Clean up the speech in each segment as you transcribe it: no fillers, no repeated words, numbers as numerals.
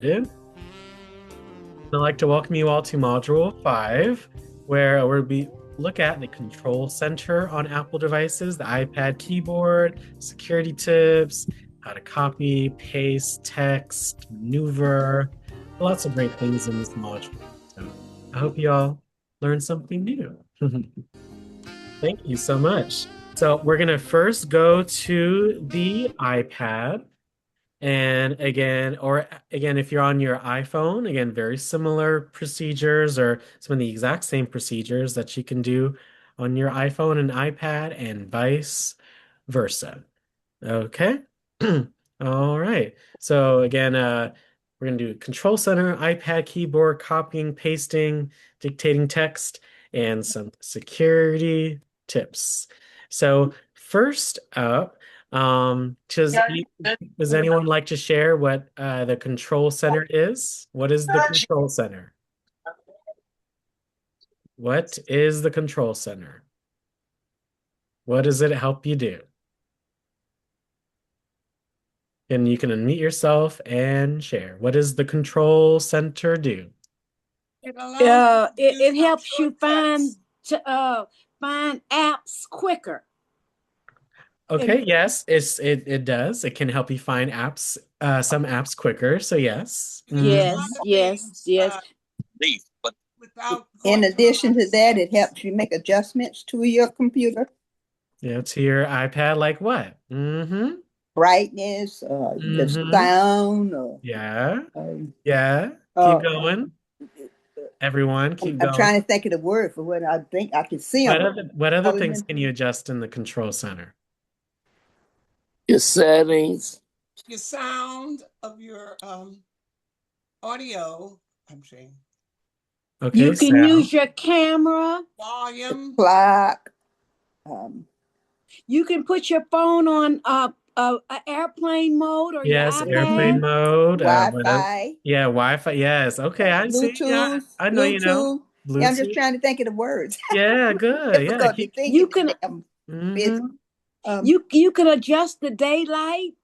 I'd like to welcome you all to Module 5, where we look at the control center on Apple devices, the iPad keyboard, security tips, how to copy, paste, text, maneuver, lots of great things in this module. So I hope you all learned something new. Thank you so much. So we're going to first go to the iPad. And again, if you're on your iPhone, again, very similar procedures or some of the exact same procedures that you can do on your iPhone and iPad and vice versa. Okay. All right. So again, we're going to do Control Center, iPad keyboard, copying, pasting, dictating text, and some security tips. So first up, does anyone like to share what the Control Center is? What is the Control Center? What is the Control Center? What does it help you do? And you can unmute yourself and share. What does the Control Center do? It helps you find apps quicker. Okay, yes, it does. It can help you find apps, some apps quicker. So yes. Yes. In addition to that, it helps you make adjustments to your computer, Yeah, to your iPad, like what? Mm-hmm. brightness, the Mm-hmm. sound. Yeah. Um, Yeah. Keep uh, going. Everyone, keep I'm going. trying to think of the word for what I think I can see What them. other things can you adjust in the Control Center? Your settings. Your sound of your audio, I'm saying Okay, You can sound. use your camera. volume. Clock, um, You can put your phone on airplane mode or your Yes, airplane iPad. mode. What else? Wi-Fi, Yeah, Wi-Fi. Yes. Okay, I see. Yeah, Bluetooth, I know you know. Bluetooth. Yeah, I'm just Bluetooth. trying to think of the words. Yeah, good. Yeah, Difficulty keep. You thinking can today. I'm busy. Mm-hmm. you can adjust the daylight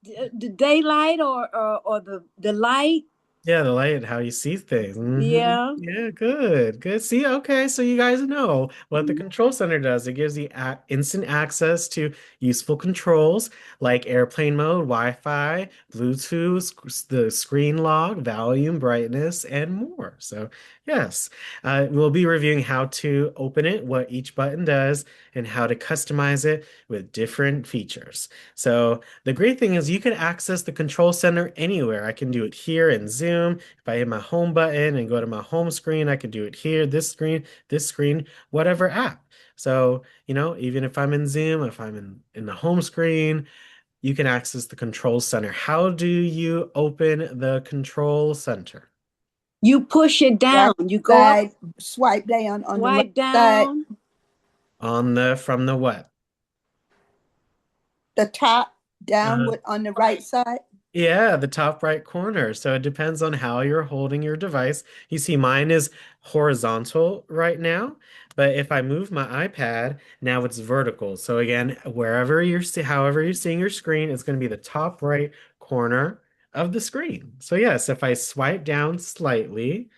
or the light. Yeah, the light, how you see things. Hmm. Yeah. Yeah, good. Good. See, okay, so you guys know what the control center does. It gives you instant access to useful controls like airplane mode, Wi-Fi, Bluetooth, the screen lock, volume, brightness, and more. So, yes, we'll be reviewing how to open it, what each button does, and how to customize it with different features. So, the great thing is you can access the control center anywhere. I can do it here in Zoom. If I hit my home button and go to my home screen, I can do it here, this screen, whatever app. So, even if I'm in Zoom, if I'm in the home screen, you can access the control center. How do you open the control center? You push it Right down. You go up, side, swipe down on the right swipe side, down. From the what? the top Uh, downward on the right side. Yeah, the top right corner. So it depends on how you're holding your device. You see, mine is horizontal right now, but if I move my iPad, now it's vertical. So again, however you're seeing your screen, it's going to be the top right corner of the screen. So yes, if I swipe down slightly,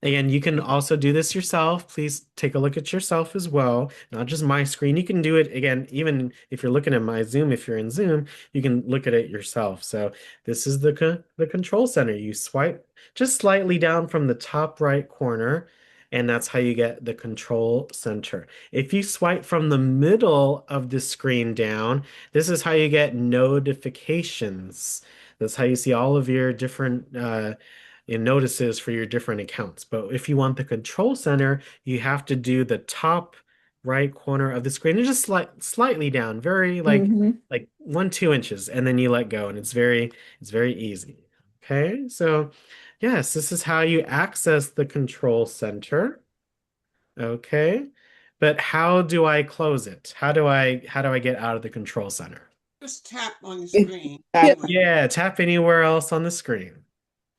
again, you can also do this yourself. Please take a look at yourself as well, not just my screen. You can do it again, even if you're looking at my Zoom, if you're in Zoom, you can look at it yourself. So this is the control center. You swipe just slightly down from the top right corner, and that's how you get the control center. If you swipe from the middle of the screen down, this is how you get notifications. That's how you see all of your different in notices for your different accounts. But if you want the control center, you have to do the top right corner of the screen and just slightly down, very Mm-hmm. like 1, 2 inches, and then you let go, and it's very easy. Okay, so yes, this is how you access the control center. Okay, but how do I close it? How do I get out of the control center? Just tap on your screen. Yeah, tap anywhere else on the screen.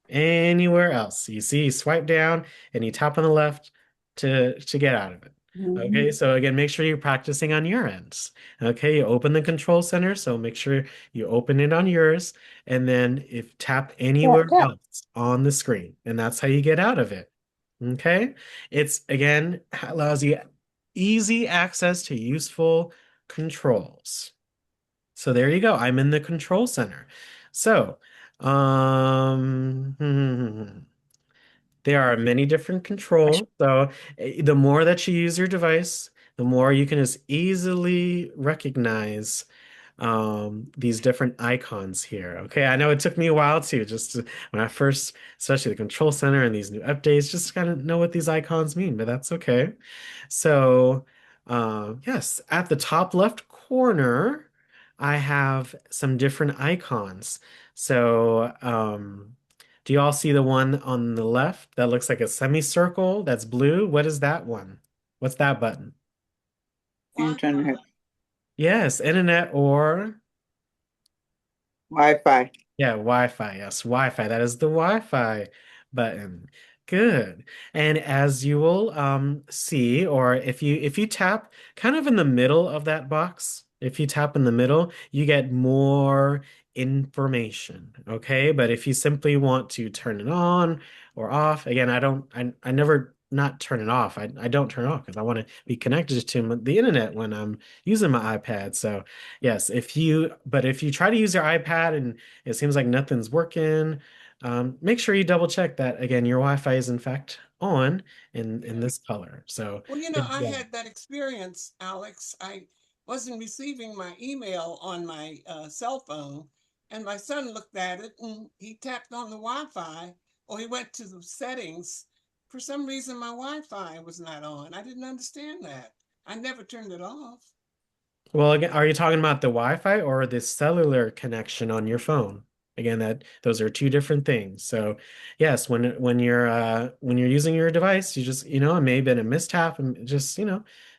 Anywhere else. You see, you swipe down and you tap on the left to get out of it. Mhm. Okay, so again, make sure you're practicing on your ends. Okay, you open the control center, so make sure you open it on yours, and then if tap Tap, anywhere tap. else on the screen, and that's how you get out of it. Okay, it's again allows you easy access to useful controls. So there you go. I'm in the control center. So, there are many different controls. So the more that you use your device, the more you can just easily recognize these different icons here. Okay, I know it took me a while too, when I first, especially the control center and these new updates, just to kind of know what these icons mean, but that's okay. So, yes, at the top left corner, I have some different icons. So, do you all see the one on the left that looks like a semicircle that's blue? What is that one? What's that button? Internet, Wi-Fi. Yes, internet or Wi-Fi. yeah, Wi-Fi. Yes, Wi-Fi. That is the Wi-Fi button. Good. And as you will see, or if you tap kind of in the middle of that box, if you tap in the middle, you get more information. Okay. But if you simply want to turn it on or off, again, I never not turn it off. I don't turn it off because I want to be connected to the internet when I'm using my iPad. So yes, but if you try to use your iPad and it seems like nothing's working. Make sure you double check that again, your Wi-Fi is in fact on in this color. So Well, good I job. had that experience, Alex. I wasn't receiving my email on my cell phone, and my son looked at it and he tapped on the Wi-Fi, or he went to the settings. For some reason, my Wi-Fi was not on. I didn't understand that. I never turned it off. Well, again, are you talking about the Wi-Fi or the cellular connection on your phone? Again, that those are two different things. So, yes, when you're using your device, you just, it may have been a mishap and just,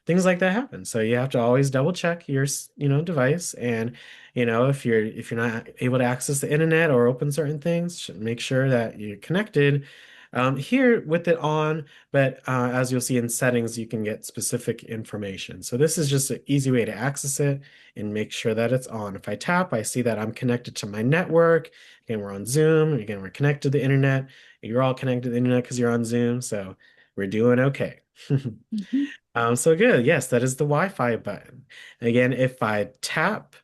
things like that happen. So you have to always double check your, device and, if you're not able to access the internet or open certain things, make sure that you're connected. Here with it on, but as you'll see in settings, you can get specific information. So this is just an easy way to access it and make sure that it's on. If I tap, I see that I'm connected to my network. Again, we're on Zoom. Again, we're connected to the internet. You're all connected to the internet because you're on Zoom. So we're doing okay. Mhm. So good. Yes, that is the Wi-Fi button. Again, if I tap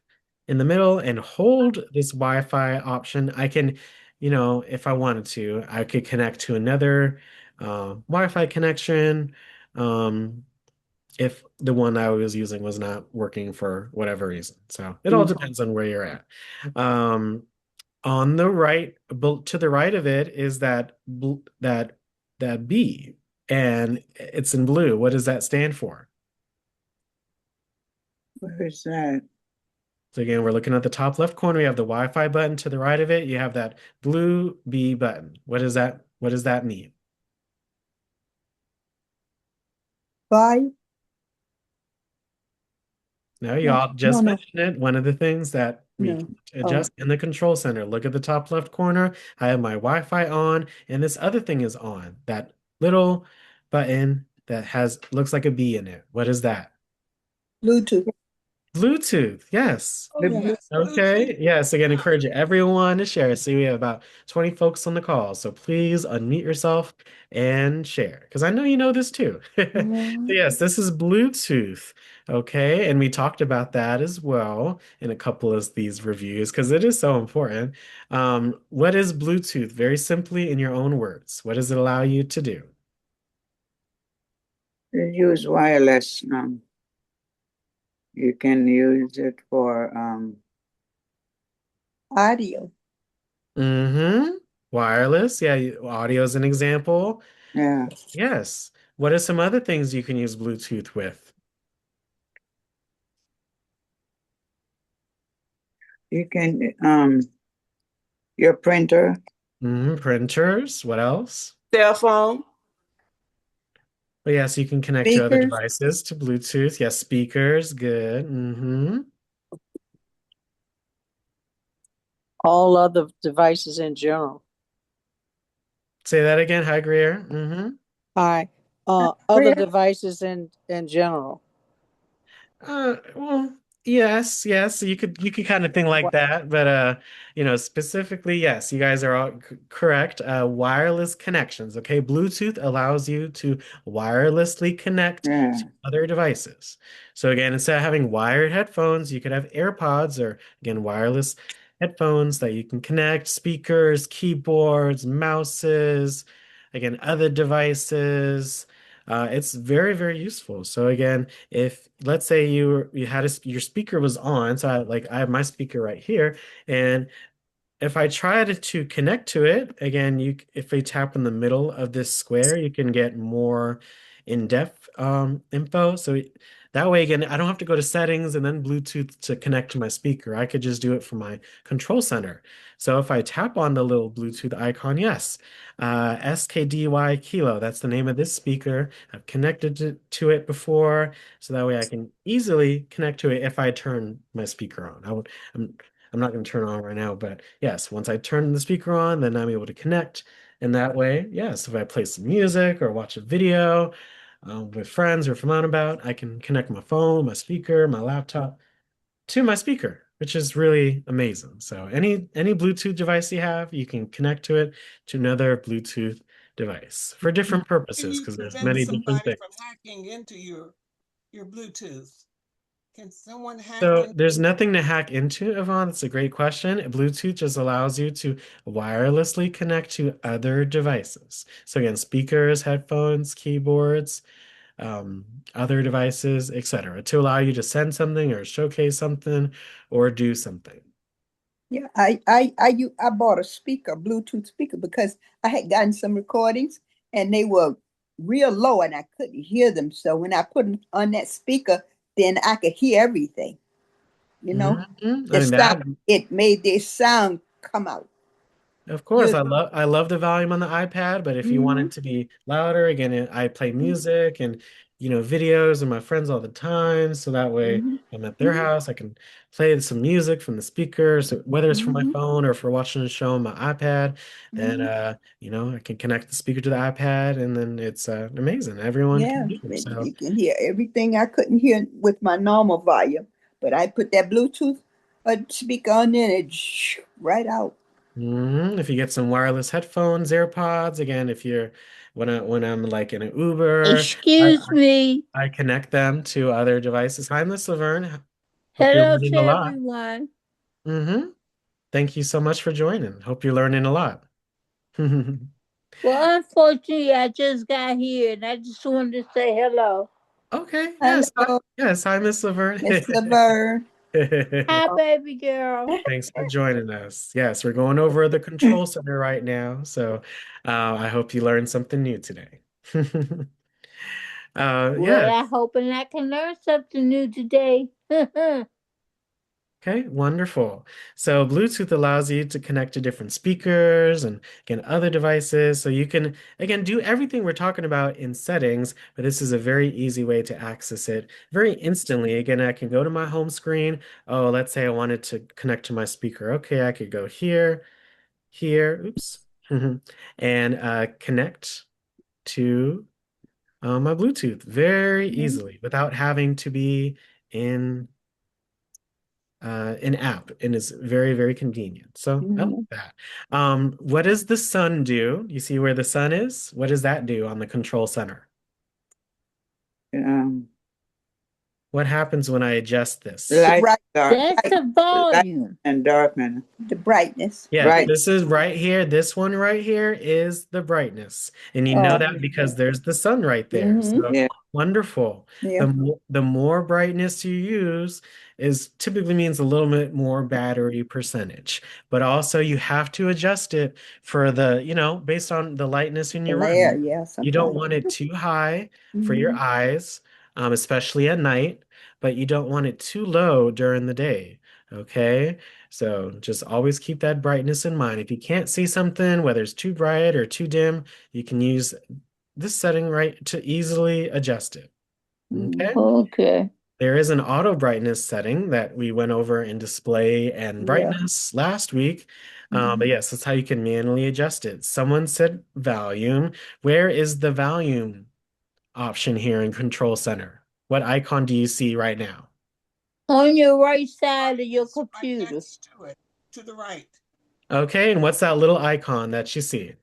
in the middle and hold this Wi-Fi option, I can, if I wanted to, I could connect to another Wi-Fi connection. Um, if the one I was using was not working for whatever reason. So it all Mhm. depends on where you're at. Um, on the right, to the right of it is that B, and it's in blue. What does that stand for? Where is that? So again, we're looking at the top left corner. You have the Wi-Fi button. To the right of it, you have that blue B button. What does that mean? Five? No, you No, all no, just no, mentioned it. One of the things that we no. can Oh, adjust in the control center. Look at the top left corner. I have my Wi-Fi on, and this other thing is on. That little button that looks like a B in it. What is that? Bluetooth. Bluetooth. Yes. Oh, The blue. yes, Bluetooth. Okay. Yes. Again, Yeah. encourage everyone to share. See, we have about 20 folks on the call. So please unmute yourself and share because I know you know this too. So Mhm. yes, this is Bluetooth. Okay. And we talked about that as well in a couple of these reviews because it is so important. What is Bluetooth? Very simply, in your own words, what does it allow you to do? You use wireless. You can use it for audio. Mm-hmm. Wireless. Yeah. Audio is an example. Yeah, Yes. What are some other things you can use Bluetooth with? you can your printer, Printers. What else? Cell phone. Oh, yes, you can connect your other speakers. devices to Bluetooth. Yes, speakers. Good. All other devices in general. Say that again. Hi, Greer. Hi. Well, other devices in general. Well, yes, yes, you could kind of think like What? that, but specifically, yes, you guys are all correct. Wireless connections, okay? Bluetooth allows you to wirelessly connect Yeah. to other devices. So again, instead of having wired headphones, you could have AirPods or again, wireless headphones that you can connect speakers, keyboards, mouses, again, other devices. It's very, very useful. So again, if let's say you had your speaker was on, so I have my speaker right here, and if I try to connect to it, again, if we tap in the middle of this square, you can get more in-depth info. So that way, again, I don't have to go to settings and then Bluetooth to connect to my speaker. I could just do it from my control center. So if I tap on the little Bluetooth icon, yes, SKDY Kilo, that's the name of this speaker. I've connected to it before, so that way I can easily connect to it if I turn my speaker on. I'm I'm not going to turn it on right now, but yes, once I turn the speaker on, then I'm able to connect. And that way, yes, if I play some music or watch a video with friends or if I'm out and about, I can connect my phone, my speaker, my laptop to my speaker, which is really amazing. So any Bluetooth device you have, you can connect to it to another Bluetooth device for different Can purposes you because there's prevent many different somebody things. from hacking into your Bluetooth? Can someone hack So into there's nothing to hack into, Yvonne. That's a great question. Bluetooth just allows you to wirelessly connect to other devices. So again, speakers, headphones, keyboards, um, other devices, etc., to allow you to send something or showcase something or do something. Yeah, I bought a speaker, Bluetooth speaker, because I had gotten some recordings and they were real low and I couldn't hear them. So when I put them on that speaker, then I could hear everything. You know, Mhm. I the mean sound, that. it made their sound come out. Of course, Good. I love the volume on the iPad, but if you want Mm-hmm. it to be louder, again, I play music and videos with my friends all the time, so that way Mm-hmm. I'm at their house, I can play some music from the speakers, so whether it's from my Mm-hmm. phone or if we're watching a show on my iPad, then Mm-hmm. I can connect the speaker to the iPad and then it's amazing. Everyone can Yeah, hear. So you can hear everything I couldn't hear with my normal volume, but I put that Bluetooth speaker on there and it right out. If you get some wireless headphones, AirPods, again, if you're when I'm like in an Uber, I, Excuse me. I connect them to other devices. Hi, Miss Laverne. Hope you're Hello learning to a lot. everyone. hmm Thank you so much for joining. Hope you're learning a lot. Well, unfortunately, I just got here and I just wanted to say hello. Okay, yes, Hello, yes. Hi, Miss Laverne. Miss Laverne. Hi, baby girl. Thanks for joining us. Yes, we're going over the control center right now, so I hope you learned something new today. Well, Yeah. I hoping I can learn something new today. Okay, wonderful. So Bluetooth allows you to connect to different speakers and again other devices. So you can again do everything we're talking about in settings, but this is a very easy way to access it very instantly. Again, I can go to my home screen. Oh, let's say I wanted to connect to my speaker. Okay, I could go here, here, oops, and connect to my Bluetooth very easily without having to be in an app and is very, very convenient. So I like Mhm. that. What does the sun do? You see where the sun is? What does that do on the control center? Um, What happens when I adjust this? the Light, bright, dark, That's bright, the light volume. and darkness. the brightness. Yeah, Bright. this is right here. This one right here is the brightness. And you know Oh, that because there's the sun right there. mm-hmm. So Yeah. wonderful. Yeah. The more brightness you use is typically means a little bit more battery percentage. But also you have to adjust it for based on the lightness in your Glare, room. yeah, You don't sometimes. want it too high for your Mm-hmm. eyes, especially at night, but you don't want it too low during the day. Okay. So just always keep that brightness in mind. If you can't see something, whether it's too bright or too dim, you can use this setting right to easily adjust it. Okay. Mm-hmm. Okay. There is an auto brightness setting that we went over in display and Yeah. brightness last week. But Mm-hmm. yes, that's how you can manually adjust it. Someone said volume. Where is the volume option here in Control Center? What icon do you see right now? On your right side of your It's right computer. next to it, to the right. Okay, and what's that little icon that you see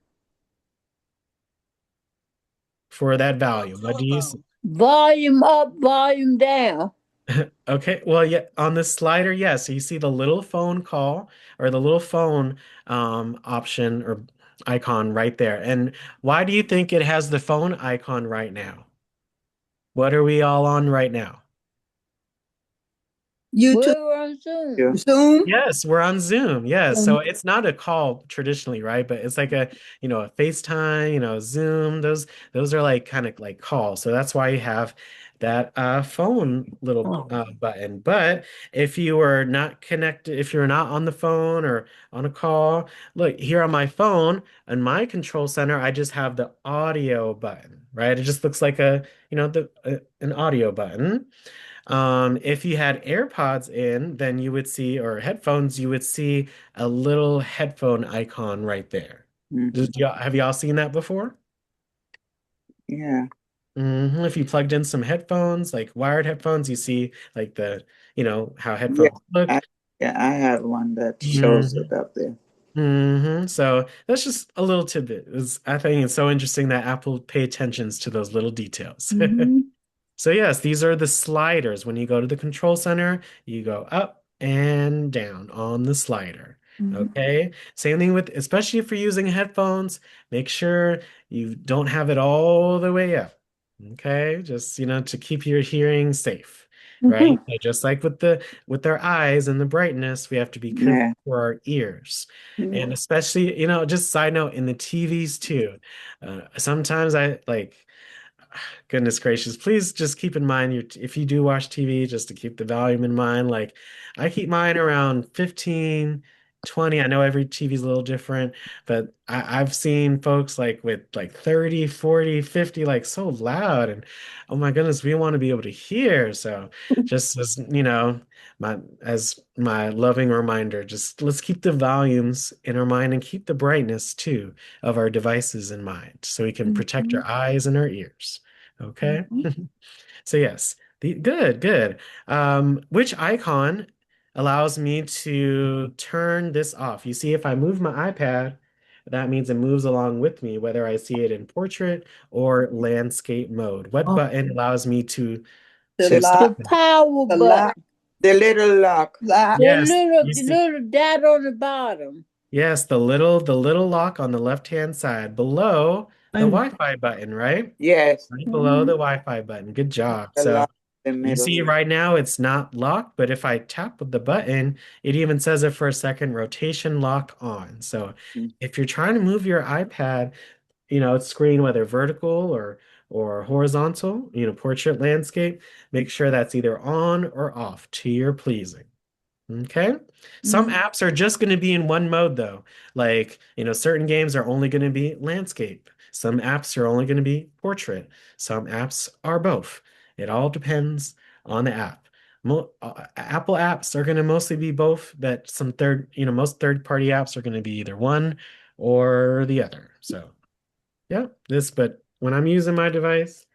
for that volume? What do you see? Telephone. Volume up, volume down. Okay, well, yeah, on the slider, yes. So you see the little phone call or the little phone option or icon right there. And why do you think it has the phone icon right now? What are we all on right now? YouTube, We're on Zoom. Yeah. Zoom. Yes, we're on Zoom. Yes. Um, So it's not a call traditionally, right? But it's like a FaceTime, Zoom. Those are like kind of like calls. So that's why you have that phone little button. But if you are not connected, if you're not on the phone or on a call, look here on my phone, on my control center, I just have the audio button, right? It just looks like an audio button. If you had AirPods in, then you would see, or headphones, you would see a little headphone icon right there. Mhm. Have y'all seen that before? Yeah. If you plugged in some headphones, like wired headphones, you see like how Yeah. headphones look. I, yeah, I have one that shows hmm it up there. So that's just a little tidbit. I think it's so interesting that Apple pay attentions to those little details. mhm, So yes, these are the sliders. When you go to the control center, you go up and down on the slider. mhm, Okay. Same thing with, especially if you're using headphones, make sure you don't have it all the way up. Okay. Just, to keep your hearing safe, right? mhm, So just like with our eyes and the brightness, we have to be careful Yeah. for our ears. mhm. And especially, just side note in the TVs too. Sometimes I like Goodness gracious. Please just keep in mind if you do watch TV, just to keep the volume in mind. Like I keep mine around 15, 20. I know every TV is a little different, but I've seen folks like with like 30, 40, 50, like so loud. And oh my goodness, we want to be able to hear. So just as my loving reminder, just let's keep the volumes in our mind and keep the brightness too of our devices in mind so we can protect our Mhm, eyes and our ears. Okay. mhm. So yes, good, good. Which icon allows me to turn this off? You see, if I move my iPad, that means it moves along with me, whether I see it in portrait or landscape mode. What Oh, button allows me to the to The lock, stop it? power the lock, button. The little lock. lock. The Yes, little you the see. little dot on the bottom. Yes, the little lock on the left-hand side below the Mm, Wi-Fi button, right? Yes. Right below the mhm, Wi-Fi button. Good job. The So lock in the you middle. see right now it's not locked, but if I tap with the button, it even says it for a second, rotation lock on. So Mm. if you're trying to move your iPad, screen, whether vertical or horizontal, portrait landscape, make sure that's either on or off to your pleasing. Okay. Some mhm, apps are just going to be in one mode though. Like, certain games are only going to be landscape. Some apps are only going to be portrait. Some apps are both. It all depends on the app. Apple apps are going to mostly be both, but most third-party apps are going to be either one or the other. So, yeah, but when I'm using my device,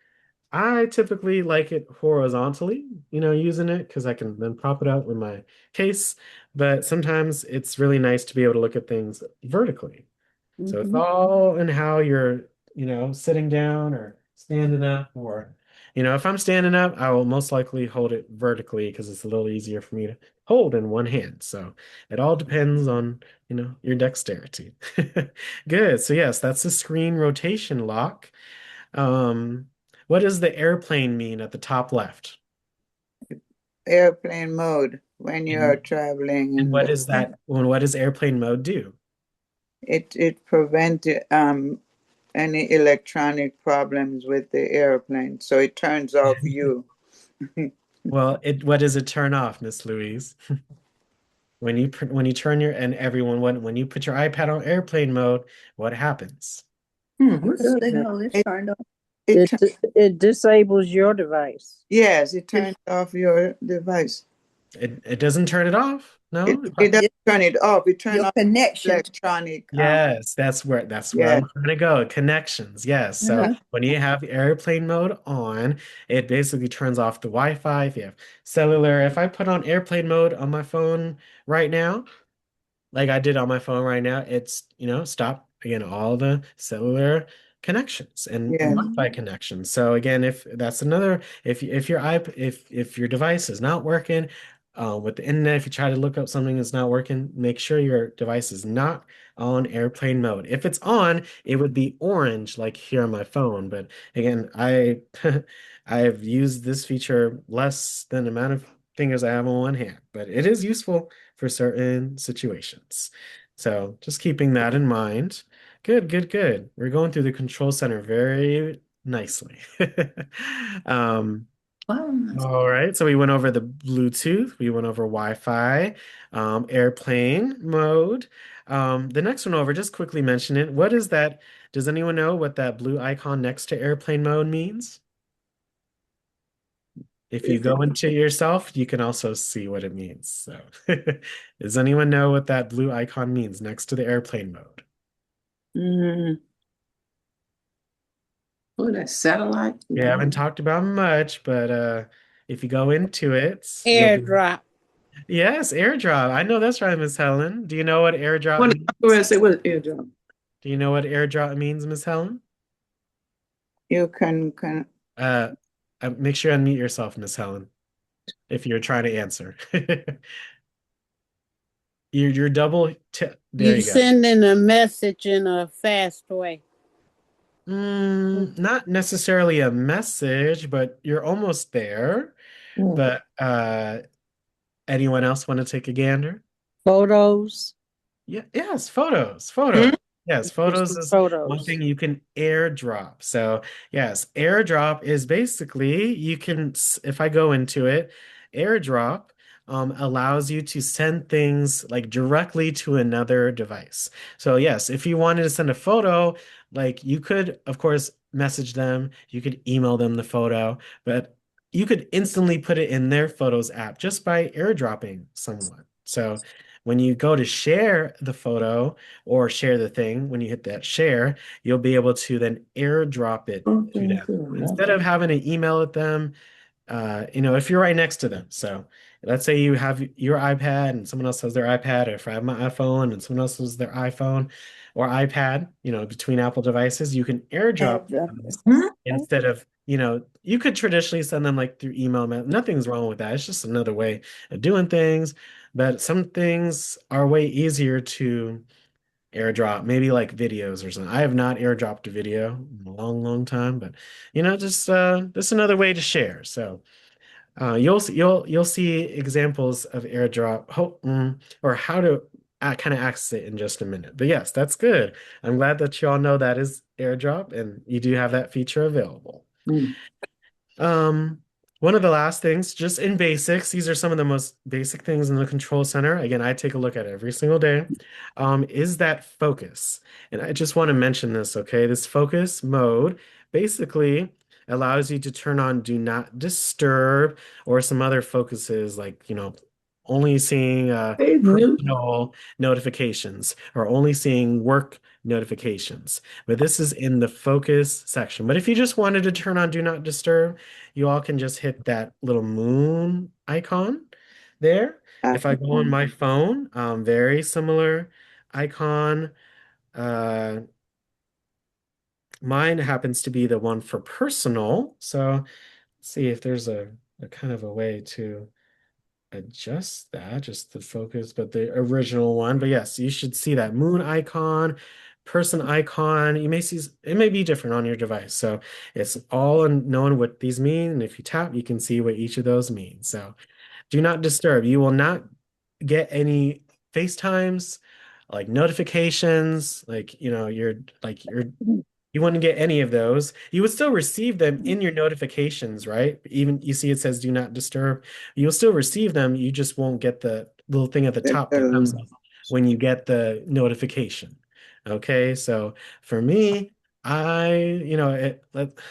I typically like it horizontally, using it because I can then prop it out with my case. But sometimes it's really nice to be able to look at things vertically. So it's mhm, all in how you're, sitting down or standing up, or, if I'm standing up, I will most likely hold it vertically because it's a little easier for me to hold in one hand. So it all depends on, your dexterity. Good. So yes, that's the screen rotation lock. Um, what does the airplane mean at the top left? Airplane mode when you're And traveling and and what is that? Well, what does airplane mode do? it prevents any electronic problems with the airplane. So it turns off you. Well, what does it turn off, Miss Louise? When you turn your and everyone when you put your iPad on airplane mode, what happens? What It, signal is it, turned off? it it tu- It disables your device. yes, it It turns off your device. It doesn't turn it off. No. It doesn't turn it off. It turns Your on connection. electronic. Yes, that's where Yeah, I'm trying to go. Connections. Yes. So Uh-huh. when you have airplane mode on, it basically turns off the Wi-Fi. If you have cellular, if I put on airplane mode on my phone right now, like I did on my phone right now, it's, stop again all the cellular connections and yeah. Wi-Fi connections. So again, if that's another, if your if your device is not working with the internet, if you try to look up something that's not working, make sure your device is not on airplane mode. If it's on, it would be orange like here on my phone. But again, I I've used this feature less than the amount of fingers I have on one hand, but it is useful for certain situations. So just keeping that in mind. Good, good, good. We're going through the control center very nicely. Um, Wow. all right, so we went over the Bluetooth, we went over Wi-Fi, airplane mode. The next one over, just quickly mention it. What is that? Does anyone know what that blue icon next to airplane mode means? If you Is it go into yourself, you can also see what it means. So, does anyone know what that blue icon means next to the airplane mode? Mm, oh, that satellite? We No. haven't talked about much, but if you go into it, you'll be Airdrop. yes, airdrop. I know that's right, Miss Helen. Do you know what airdrop What I was means? gonna say, what is airdrop? Do you know what airdrop means, Miss Helen? you can Uh, make sure you unmute yourself, Miss Helen, if you're trying to answer. You're double t there You you go. sending a message in a fast way. Not necessarily a message, but you're almost there. Mm. But anyone else want to take a gander? Photos. Yeah, yes, photos, photos. Hmm? Yes, Do photos some is one photos. thing you can airdrop. So, yes, airdrop is basically if I go into it, airdrop allows you to send things like directly to another device. So, yes, if you wanted to send a photo, like you could, of course, message them, you could email them the photo, but you could instantly put it in their Photos app just by airdropping someone. So, when you go to share the photo or share the thing, when you hit that share, you'll be able to then airdrop it to Okay, them. good. Instead of having to email it them, if you're right next to them. So let's say you have your iPad and someone else has their iPad, or if I have my iPhone and someone else has their iPhone or iPad, between Apple devices, you can airdrop Airdrop. those Hmm? instead of, you could traditionally send them like through email. Nothing's wrong with that. It's just another way of doing things. But some things are way easier to airdrop, maybe like videos or something. I have not airdropped a video in a long, long time, but just another way to share. So you'll see examples of airdrop or how to kind of access it in just a minute. But yes, that's good. I'm glad that you all know that is airdrop and you do have that feature available. Mm. Um, One of the last things, just in basics, these are some of the most basic things in the control center. Again, I take a look at every single day. Is that focus? And I just want to mention this, okay? This focus mode basically allows you to turn on do not disturb or some other focuses like, only seeing Hey, Newt. personal notifications or only seeing work notifications. But this is in the focus section. But if you just wanted to turn on do not disturb, you all can just hit that little moon icon there. If I go on my phone, very similar icon. Uh, Mine happens to be the one for personal. So let's see if there's a kind of a way to adjust that, just the focus, but the original one. But yes, you should see that moon icon, person icon. You may see it may be different on your device. So it's all in knowing what these mean. And if you tap, you can see what each of those mean. So do not disturb. You will not get any FaceTimes, like notifications, like you wouldn't get any of those. You would still receive them in your notifications, right? Even you see it says do not disturb. You'll still receive them. You just won't get the little thing at the top that comes up when you get the notification. Okay, so for me, again,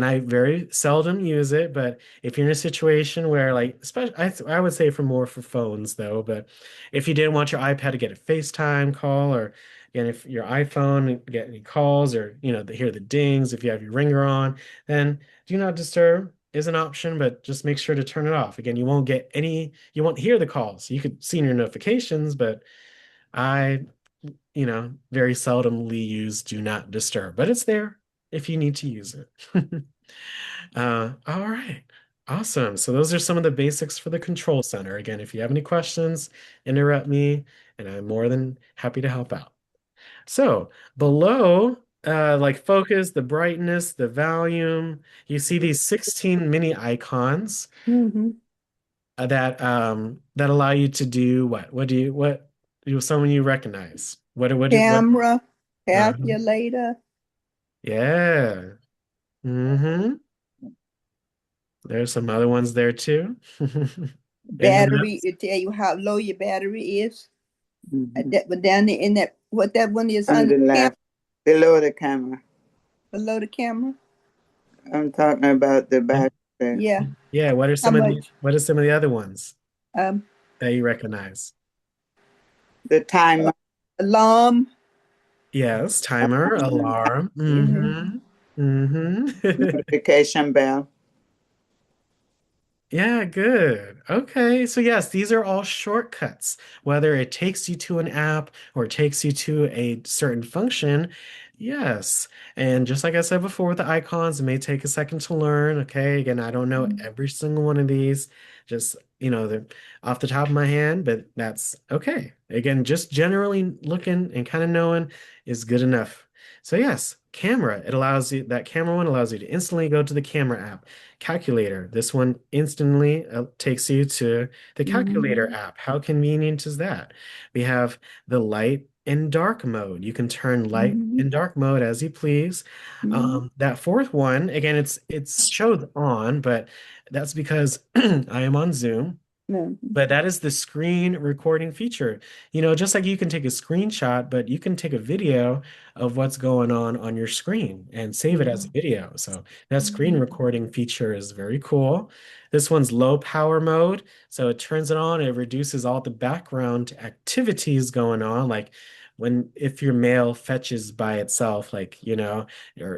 I very seldom use it, but if you're in a situation where like, especially, I would say for more for phones though, but if you didn't want your iPad to get a FaceTime call or again, if your iPhone get any calls or, hear the dings, if you have your ringer on, then do not disturb is an option, but just make sure to turn it off. Again, you won't hear the calls. You could see in your notifications, but I very seldomly use do not disturb, but it's there if you need to use it. All right. Awesome. So those are some of the basics for the control center. Again, if you have any questions, interrupt me, and I'm more than happy to help out. So below, like focus, the brightness, the volume, you see these 16 mini icons Mm-hmm. that allow you to do what? What do someone you recognize? What Camera, uh, calculator, yeah. Mm-hmm. There's some other ones there too. Anyone battery. else? It tell you how low your battery is. Mhm. That, but down there in that, what that one is On under the the camera, left, below the camera. below the camera. I'm talking about the Yeah. back there. Yeah. Yeah, How much? what are some of the other ones Um, that you recognize? The uh, timer, alarm. Yes, timer, alarm. Mm-hmm. Mm-hmm. Mm-hmm. notification bell. Yeah, good. Okay. So yes, these are all shortcuts. Whether it takes you to an app or it takes you to a certain function, yes. And just like I said before with the icons, it may take a second to learn. Okay. Again, I don't know every single one of these, just, they're off the top of my hand, but that's okay. Again, just generally looking and kind of knowing is good enough. So yes, camera, that camera one allows you to instantly go to the camera app. Calculator. This one instantly takes you to the calculator Mm-hmm. app. How convenient is that? We have the light and dark mode. You can turn light Mm-hmm. and dark mode as you please. Mm-hmm. That fourth one, again, it's shows on, but that's because I am on Zoom. Mm-hmm. But that is the screen recording feature. Just like you can take a screenshot, but you can take a video of what's going on your screen and save it as a video. So that screen recording feature is very cool. This one's low power mode. So it turns it on, it reduces all the background activities going on, like if your mail fetches by itself, like, or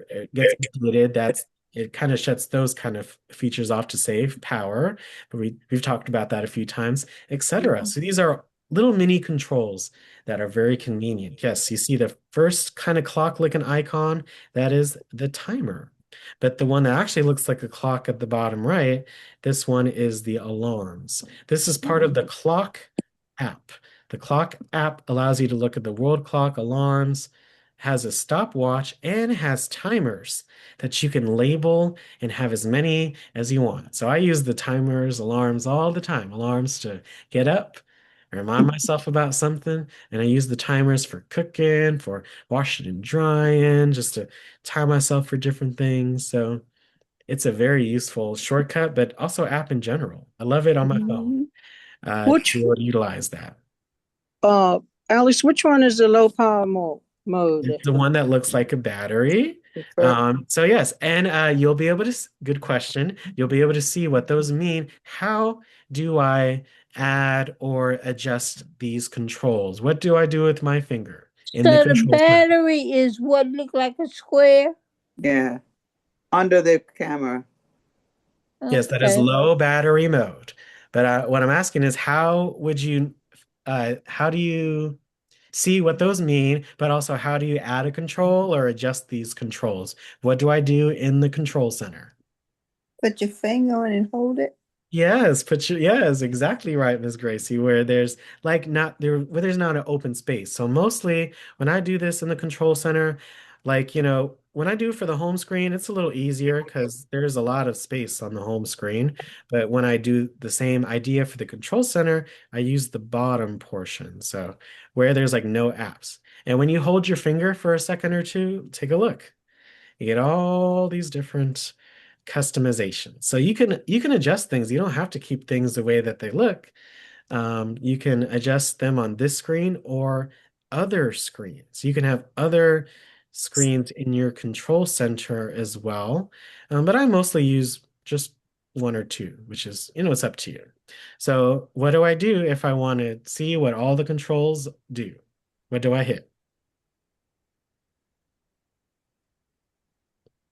it gets updated, it kind of shuts those kind of features off to save power, but we've talked about that a few times, etc. So these are little mini controls that are very convenient. Yes, you see the first kind of clock looking icon, that is the timer. But the one that actually looks like a clock at the bottom right, this one is the alarms. This is part of the clock app. The clock app allows you to look at the world clock alarms, has a stopwatch, and has timers that you can label and have as many as you want. So I use the timers, alarms all the time. Alarms to get up, remind myself about something, and I use the timers for cooking, for washing and drying, just to time myself for different things. So it's a very useful shortcut, but also app in general. I love it on my phone Mm-hmm. to be Which, able to utilize that. uh, Alice, which one is the low power mode? It's the one that looks like a battery. The first, So yes, and you'll be able to, good question. You'll be able to see what those mean. How do I add or adjust these controls? What do I do with my finger in the So the control center? battery is what look like a square? yeah, under the camera. Yes, that is Okay. low battery mode. But what I'm asking is how do you see what those mean, but also how do you add a control or adjust these controls? What do I do in the control center? Put your finger on and hold it. Yes, exactly right, Miss Gracie, where there's like not there where there's not an open space. So mostly when I do this in the control center, like, when I do for the home screen, it's a little easier because there's a lot of space on the home screen. But when I do the same idea for the control center, I use the bottom portion. So where there's like no apps. And when you hold your finger for a second or two, take a look. You get all these different customizations. So you can adjust things. You don't have to keep things the way that they look. You can adjust them on this screen or other screens. You can have other screens in your control center as well. But I mostly use just one or two, which is, it's up to you. So what do I do if I want to see what all the controls do? What do I hit?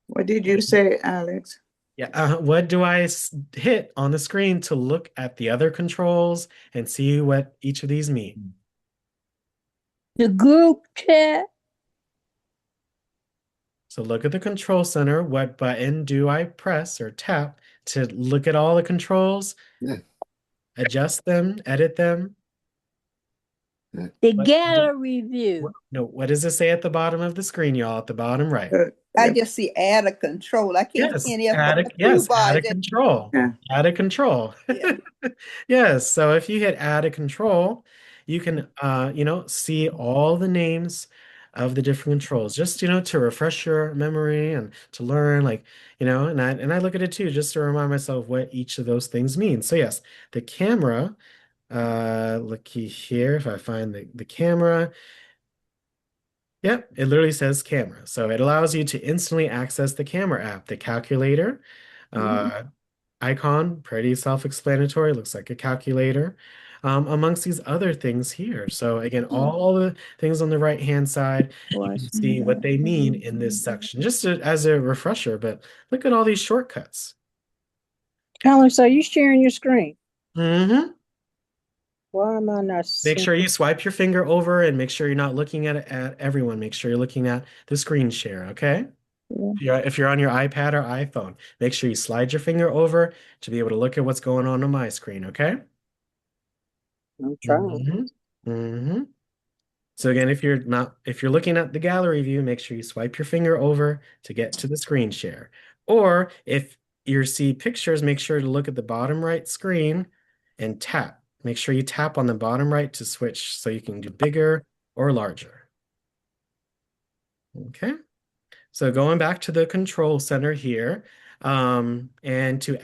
What did you say, Alex? Yeah, what do I hit on the screen to look at the other controls and see what each of these mean? The group chat. So look at the control center. What button do I press or tap to look at all the controls, adjust them, edit them? The What, gallery view. no, what does it say at the bottom of the screen, y'all? At the bottom right. Uh, I uh, just see add a control. I can't see Yes, any of them, but my add toolbar a is at, control. yeah. Add a control. yeah. Yes, so if you hit add a control, you can see all the names of the different controls just to refresh your memory and to learn like, and I look at it too just to remind myself what each of those things mean. So yes, the camera, looky here if I find the camera. Yep, it literally says camera. So it allows you to instantly access the camera app, the calculator. Mhm. Uh, icon, pretty self-explanatory, looks like a calculator, amongst these other things here. So again, all the things on the right-hand side, you can see what they mean in this section, just as a refresher, but look at all these shortcuts. Alex, are you sharing your screen? Hmm. Why am I not Make seeing? sure you swipe your finger over and make sure you're not looking at everyone. Make sure you're looking at the screen share, okay? If you're on your iPad or iPhone, make sure you slide your finger over to be able to look at what's going on my screen, okay? I'm trying. Hmm. Hmm. So again, if you're looking at the gallery view, make sure you swipe your finger over to get to the screen share. Or if you see pictures, make sure to look at the bottom right screen and tap. Make sure you tap on the bottom right to switch so you can do bigger or larger. Okay. So going back to the control center here, and to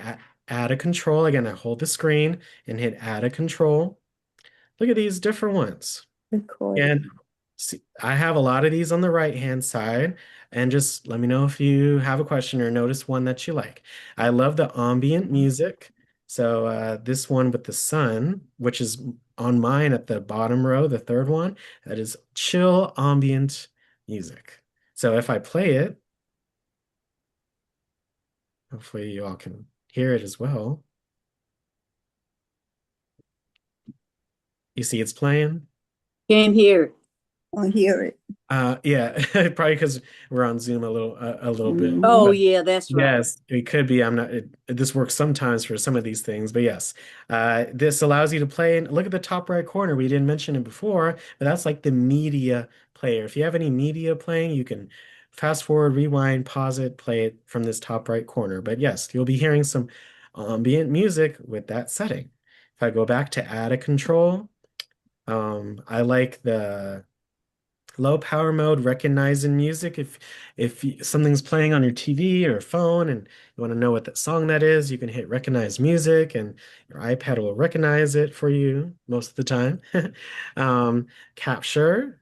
add a control, again, I hold the screen and hit add a control. Look at these different ones. Recording. And see, I have a lot of these on the right-hand side, and just let me know if you have a question or notice one that you like. I love the ambient music. So this one with the sun, which is on mine at the bottom row, the third one, that is chill ambient music. So if I play it, hopefully you all can hear it as well. You see it's playing? Can't hear it. I hear it. Yeah, probably because we're on Zoom a little bit. Oh, Mhm. yeah, that's right. Yes, it could be. I'm not. This works sometimes for some of these things, but yes, this allows you to play. And look at the top right corner. We didn't mention it before, but that's like the media player. If you have any media playing, you can fast forward, rewind, pause it, play it from this top right corner. But yes, you'll be hearing some ambient music with that setting. If I go back to add a control, I like the low power mode, recognizing music. If something's playing on your TV or phone and you want to know what that song that is, you can hit recognize music and your iPad will recognize it for you most of the time. Um, capture,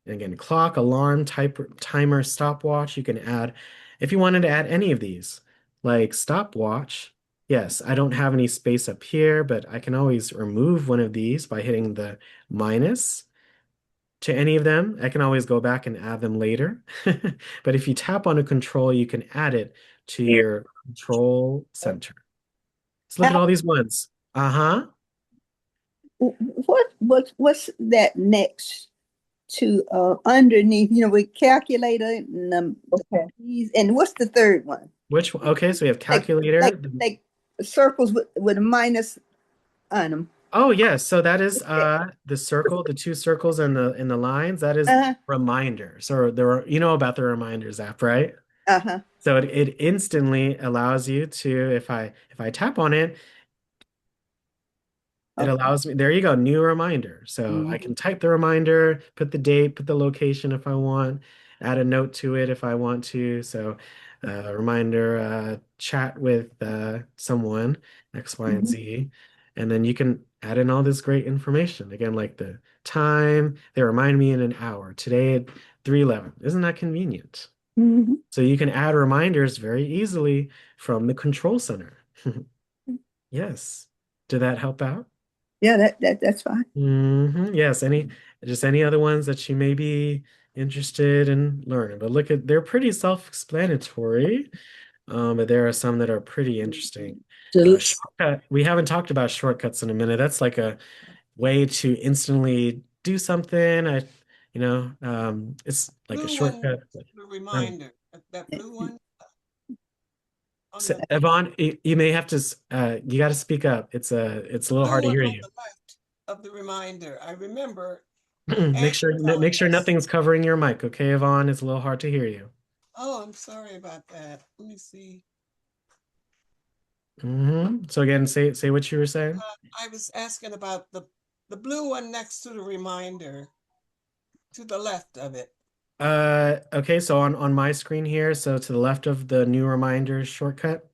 and again, clock, alarm, timer, stopwatch. You can add, if you wanted to add any of these, like stopwatch. Yes, I don't have any space up here, but I can always remove one of these by hitting the minus to any of them. I can always go back and add them later. But if you tap on a control, you can add it to your control center. So look at all these ones. Uh-huh. What's that next to underneath? With calculator and Okay. keys, and what's the third one? Which one? Okay, so we have Like like calculator. like circles with a minus on them. Oh yes, so that is the circle, the two circles and the lines, that is Uh-huh. reminders. Or there are, about the reminders app, right? Uh-huh. So it instantly allows you to, if I tap on it, it Okay. allows me, there you go, new reminder. So I Mhm. can type the reminder, put the date, put the location if I want, add a note to it if I want to. So reminder, chat with someone, X, Y, and Mhm. Z. And then you can add in all this great information. Again, like the time, they remind me in an hour. Today 311. Isn't that convenient? Mhm. So you can add reminders very easily from the control center. Yes. Did that help out? Yeah, that's fine. Yes. Any other ones that you may be interested in learning? But look at they're pretty self-explanatory. But there are some that are pretty interesting. Del- Shortcut. We haven't talked about shortcuts in a minute. That's like a way to instantly do something. It's like a Blue one, shortcut. the Um, reminder, that blue one on so, the Yvonne, you may have to. You got to speak up. It's a little blue hard to one hear on you. the left of the reminder. I remember Make Annie sure telling make sure us. nothing's covering your mic, okay, Yvonne? It's a little hard to hear you. Oh, I'm sorry about that. Let me see. So again, say what you were saying. I was asking about the blue one next to the reminder, to the left of it. Okay, so on my screen here, so to the left of the new reminders shortcut.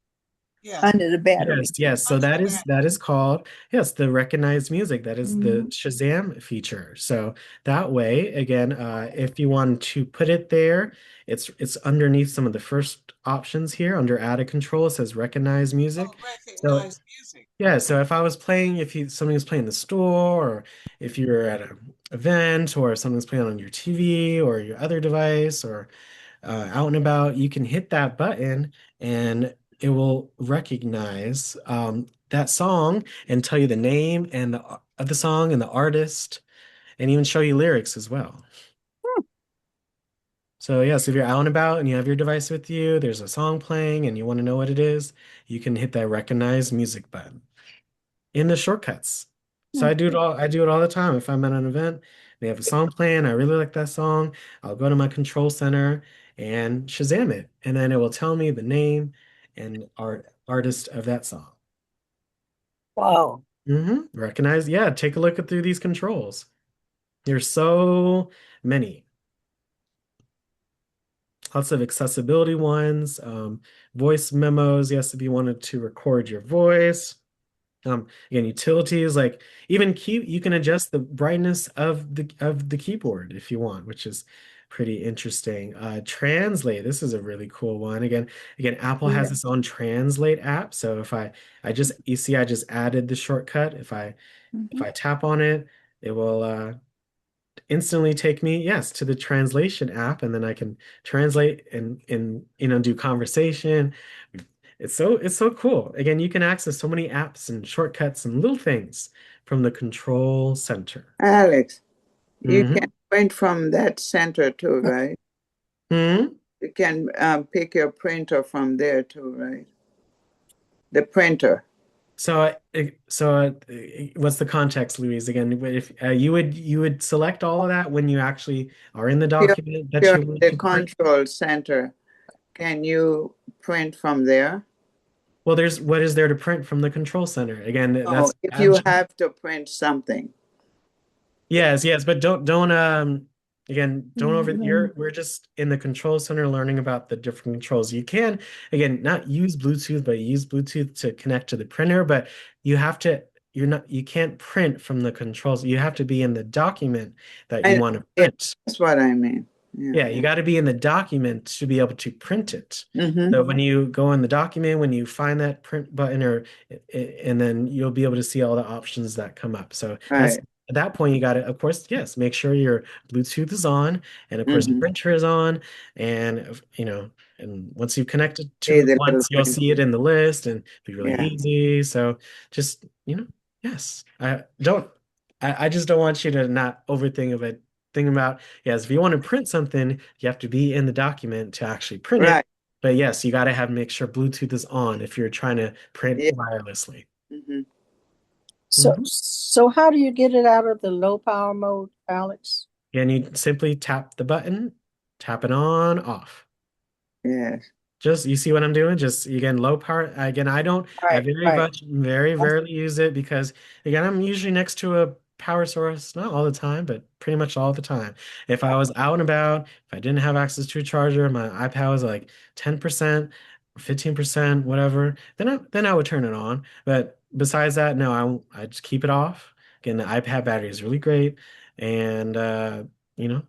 Yeah, Under the battery. Yes. So under the that is called, yes, the recognized music. That is the Mhm. Shazam feature. So that way, again, if you want to put it there, it's underneath some of the first options here under add a control. It says recognize music. oh, So recognize music. yeah, so if I was playing, if you somebody was playing in the store, or if you're at an event, or something's playing on your TV or your other device, or out and about, you can hit that button and it will recognize that song and tell you the name and of the song and the artist and even show you lyrics as well. So yes, if you're out and about and you have your device with you, there's a song playing and you want to know what it is, you can hit that recognize music button in the shortcuts. So I do it all the time. If I'm at an event, they have a song playing, I really like that song, I'll go to my control center and Shazam it, and then it will tell me the name and artist of that song. Wow. Recognize, yeah, take a look at through these controls. There's so many. Lots of accessibility ones, voice memos, yes, if you wanted to record your voice. Again, utilities like even key, you can adjust the brightness of the keyboard if you want, which is pretty interesting. Translate, this is a really cool one. Again, Apple has Yeah. its own Translate app. So if I just you see I just added the shortcut. If Mhm. I tap on it, it will instantly take me, yes, to the translation app, and then I can translate and do conversation. It's so cool. Again, you can access so many apps and shortcuts and little things from the control center. Alex, you can hmm print from that center too, right? hmm You can pick your printer from there too, right? The printer. What's the context, Louise? Again, if you would select all of that when you actually are in the If document that you're you in want the to print. control center, can you print from there? Well, there's what is there to print from the control center? Again, Oh, that's if you have to print something. yes, but don't again, don't over Mhm. we're just in the control center learning about the different controls. You can again not use Bluetooth, but use Bluetooth to connect to the printer, but you can't print from the controls. You have to be in the document that you I, want to yeah, print. that's what I mean. Yeah. Yeah, you got to be in the document to be able to print it. Mm-hmm. So when you go in the document, when you find that print button, and then you'll be able to see all the options that come up. So that's Right. at that point you got to, of course, yes, make sure your Bluetooth is on, and of course your Mm-hmm. printer is on, and and once you've connected See to it the little once, you'll print. see it in the list and be really Yeah. easy. So just yes, I just don't want you to not overthink of it. Think about, yes, if you want to print something, you have to be in the document to actually print it. Right. But yes, you got to have make sure Bluetooth is on if you're trying to print Yeah. wirelessly. Mm-hmm. Mhm. So how do you get it out of the low power mode, Alex? And you simply tap the button, tap it on, off. Yes. Just you see what I'm doing? Just again, low power. Again, I Right, very right. much, very rarely use it because again, I'm usually next to a power source, not all the time, but pretty much all the time. If I was out and about, if I didn't have access to a charger, my iPad was like 10%, 15%, whatever, then I would turn it on. But besides that, no, I just keep it off. Again, the iPad battery is really great, and you know,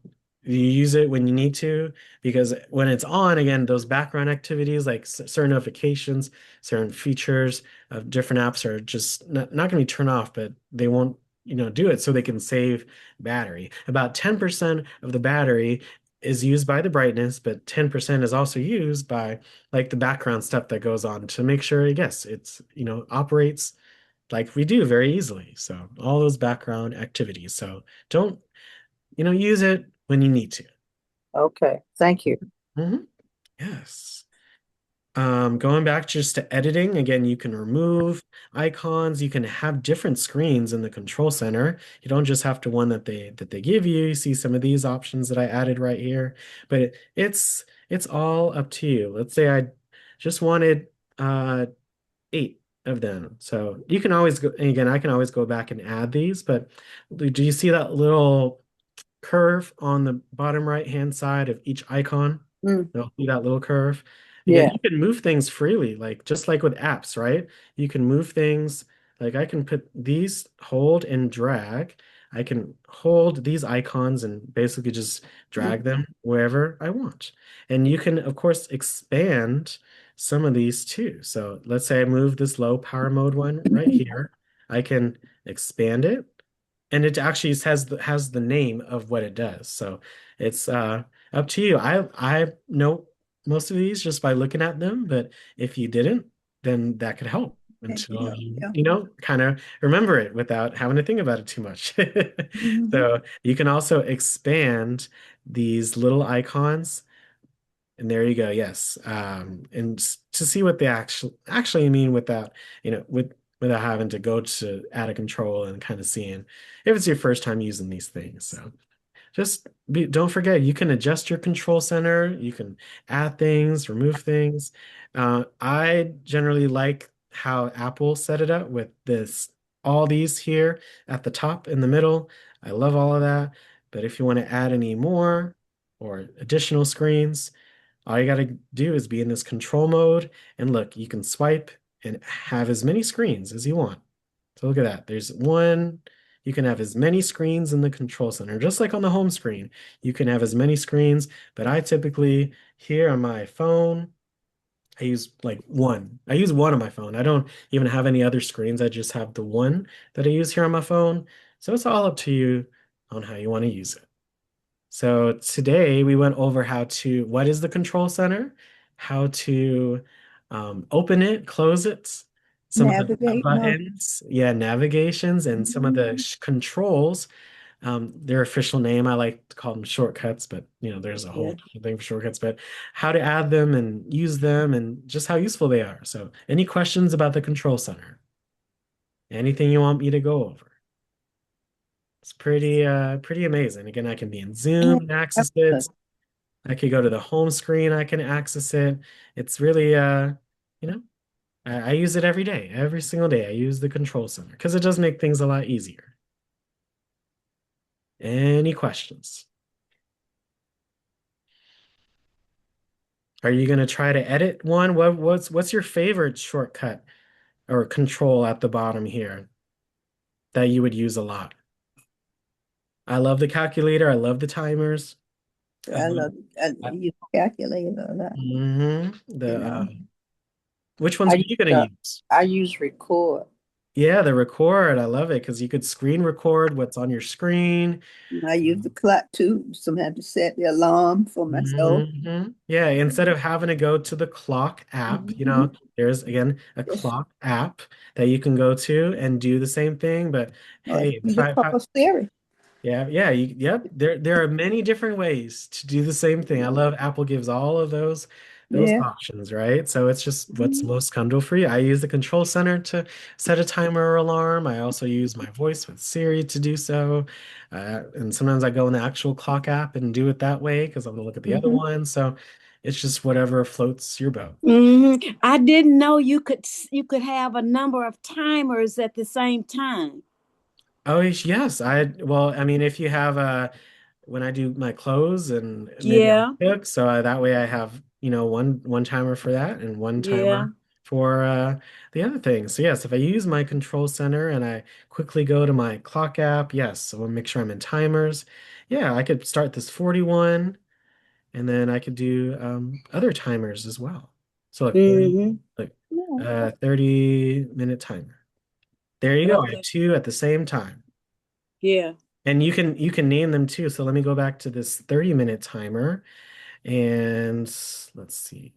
You use it when you need to, because when it's on, again, those background activities like certain notifications, certain features of different apps are just not going to be turned off, but they won't, do it so they can save battery. About 10% of the battery is used by the brightness, but 10% is also used by like the background stuff that goes on to make sure, yes, it's, operates like we do very easily. So all those background activities. So don't, use it when you need to. Okay, thank you. Mhm. Yes. Going back just to editing, again, you can remove icons. You can have different screens in the control center. You don't just have to one that they give you. You see some of these options that I added right here, but it's all up to you. Let's say I just wanted uh 8 of them. So you can always go, and again, I can always go back and add these, but do you see that little curve on the bottom right hand side of each icon? Mm, You'll see that little curve. Again, yeah. you can move things freely, like just like with apps, right? You can move things, like I can put these, hold and drag. I can hold these icons and basically just Mm, drag them wherever I want. And you can, of course, expand some of these too. So let's say I move this low power mode one right here. I can expand it, and it actually has the name of what it does. So it's up to you. I know most of these just by looking at them, but if you didn't, then that could help until Yeah, you yeah. kind of remember it without having to think about it too much. Mhm. So you can also expand these little icons, and there you go. Yes. And to see what they actually mean without, without having to go to add a control and kind of seeing if it's your first time using these things. So don't forget, you can adjust your control center, you can add things, remove things. I generally like how Apple set it up with all these here at the top in the middle. I love all of that. But if you want to add any more or additional screens, all you got to do is be in this control mode, and look, you can swipe and have as many screens as you want. So look at that. You can have as many screens in the control center, just like on the home screen. You can have as many screens, but I typically here on my phone, I use like one. I use one on my phone. I don't even have any other screens. I just have the one that I use here on my phone. So it's all up to you on how you want to use it. So today we went over what is the control center, how to open it, close it, some of the Navigate more. buttons, yeah, navigations, and some of the Mhm. controls. Their official name, I like to call them shortcuts, but there's a whole Yeah. different thing for shortcuts, but how to add them and use them and just how useful they are. So any questions about the control center? Anything you want me to go over? It's pretty amazing. Again, I can be in Yeah, Zoom and that's access good. it. I could go to the home screen, I can access it. It's really you know, I use it every day, every single day. I use the control center because it does make things a lot easier. Any questions? Are you gonna try to edit one? What's your favorite shortcut or control at the bottom here that you would use a lot? I love the calculator. I love the timers. I I love love I use calculator a lot, you the know. which ones I are use you gonna use? I use record. Yeah, the record. I love it because you could screen record what's on your screen. I use the clock too. Some have to set the alarm for myself. Yeah, instead of having to go to the clock app, Mhm. there's again a Yes. clock app that you can go to and do the same thing. But Or hey, use a call Siri. yeah, yeah, yep. There are many different ways to do the same thing. I love Apple gives all of those Yeah. options, right? So it's just what's Mhm. most comfortable for you. I use the control center to set a timer or alarm. I also use my voice with Siri to do so. And sometimes I go in the actual clock app and do it that way because I'm gonna look at the other Mhm. one. So it's just whatever floats your boat. I didn't know you could have a number of timers at the same time. Oh, yes. Well, I mean, if you have when I do my clothes and maybe I'll Yeah, cook, so that way I have, one timer for that and one yeah. timer for the other things. So yes, if I use my control center and I quickly go to my clock app, yes, so I'll make sure I'm in timers. Yeah, I could start this 41 and then I could do other timers as well. So like 40, Mm-hmm. like Yeah. 30-minute timer. There you go. I have Okay. two at the same time. Yeah. And you can name them too. So let me go back to this 30-minute timer and let's see.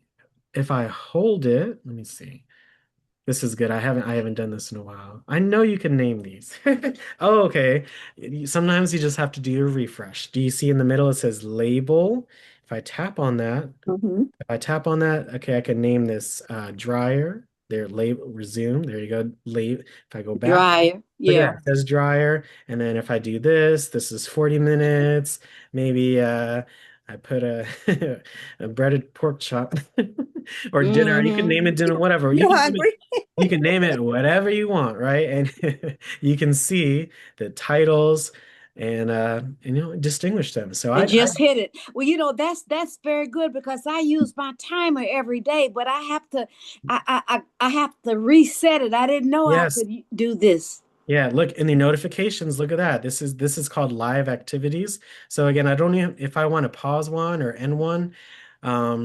If I hold it, let me see. This is good. I haven't done this in a while. I know you can name these. Oh, okay. Sometimes you just have to do a refresh. Do you see in the middle it says label? If I tap on that, Mm-hmm. if I tap on that, okay, I can name this dryer. There, label, resume. There you go. If I go back, Dryer. look at Yeah. that. It says dryer. And then if I do this, this is 40 minutes. Maybe I put a, a breaded pork chop or dinner. You can Mm-hmm. name it dinner, whatever. You hungry? You can name it whatever you want, right? And you can see the titles and distinguish them. So And I just hit it. Well, that's very good because I use my timer every day, but I have to reset it. I didn't know I yes. could do this. Yeah, look in the notifications, look at that. This is called live activities. So again, I don't even if I want to pause one or end one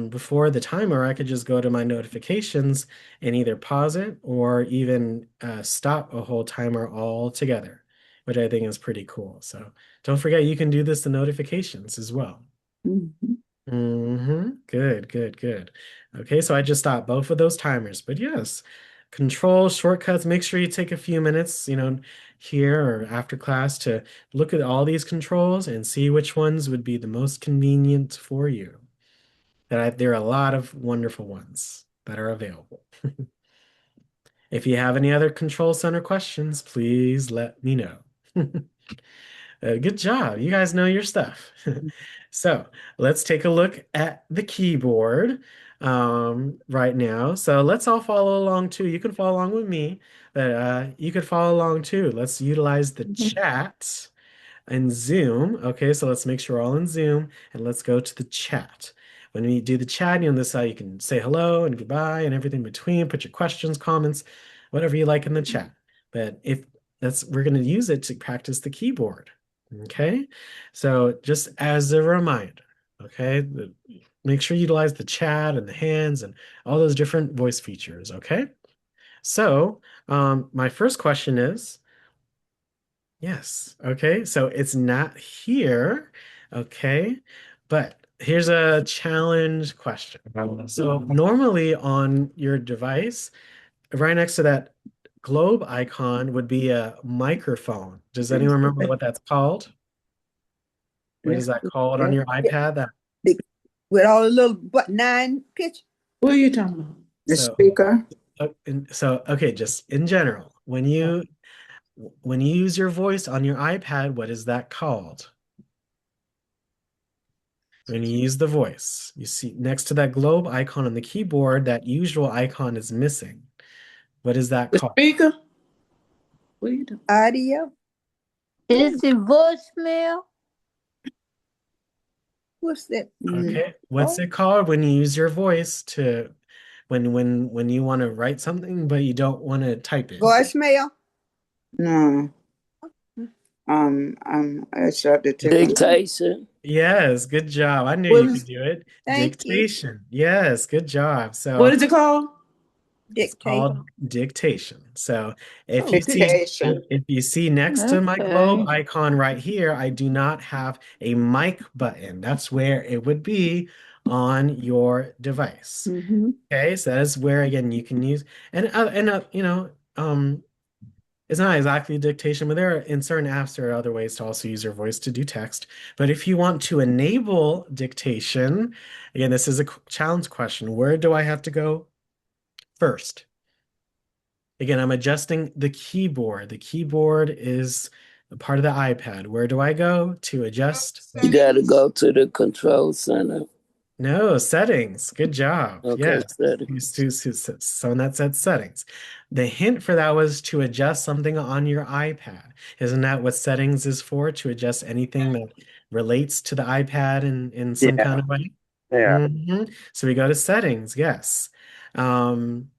before the timer, I could just go to my notifications and either pause it or even stop a whole timer altogether, which I think is pretty cool. So don't forget you can do this in notifications as well. Mhm. Good, good, good. Okay, so I just stopped both of those timers. But yes, control shortcuts. Make sure you take a few minutes, here or after class to look at all these controls and see which ones would be the most convenient for you. There are a lot of wonderful ones that are available. If you have any other control center questions, please let me know. Good job. You guys know your stuff. So let's take a look at the keyboard right now. So let's all follow along too. You can follow along with me, but you could follow along too. Let's utilize the Mhm. chat in Zoom. Okay, so let's make sure we're all in Zoom and let's go to the chat. When we do the chat, on this side, you can say hello and goodbye and everything between. Put your questions, comments, whatever you like in the chat. But if we're going to use it to practice the keyboard. Okay, so just as a reminder, okay, make sure you utilize the chat and the hands and all those different voice features. Okay, so my first question is. Yes. Okay. So it's not here. Okay. But here's a challenge question. So normally on your device, right next to that globe icon would be a microphone. Does anyone remember what that's called? What is Yes. that called on Yes. your Yeah, iPad? That big with all the little but nine pitch. What are you talking about? The so speaker. okay, just in general, when you use your voice on your iPad, what is that called? When you use the voice, you see next to that globe icon on the keyboard, that usual icon is missing. What is that The called? speaker? What are you talking Audio. Is it voicemail? What's that? Mm, Okay, what's Oh, it called when you use your voice to when you want to write something but you don't want to type it? voicemail. no. It's at the tip of Dictation. Yes, good job. I knew What you could is do it. Thank you. Dictation. Yes, good job. what So is it called? it's Dictate. called dictation. So if you Oh, see dictation. if you see next to my globe Okay. icon right here, I do not have a mic button. That's where it would be on your device. mm-hmm. Okay, so that is where again you can use it's not exactly dictation, but there are in certain apps there are other ways to also use your voice to do text. But if you want to enable dictation, again, this is a challenge question. Where do I have to go first? Again, I'm adjusting the keyboard. The keyboard is a part of the iPad. Where do I go to adjust? You got to Settings. go to the control center. No, settings. Good job. Okay, Yes. settings. Someone that said settings. The hint for that was to adjust something on your iPad. Isn't that what settings is for? To adjust anything that relates to the iPad in some Yeah, kind of way? yeah. So we go to settings, yes. Um,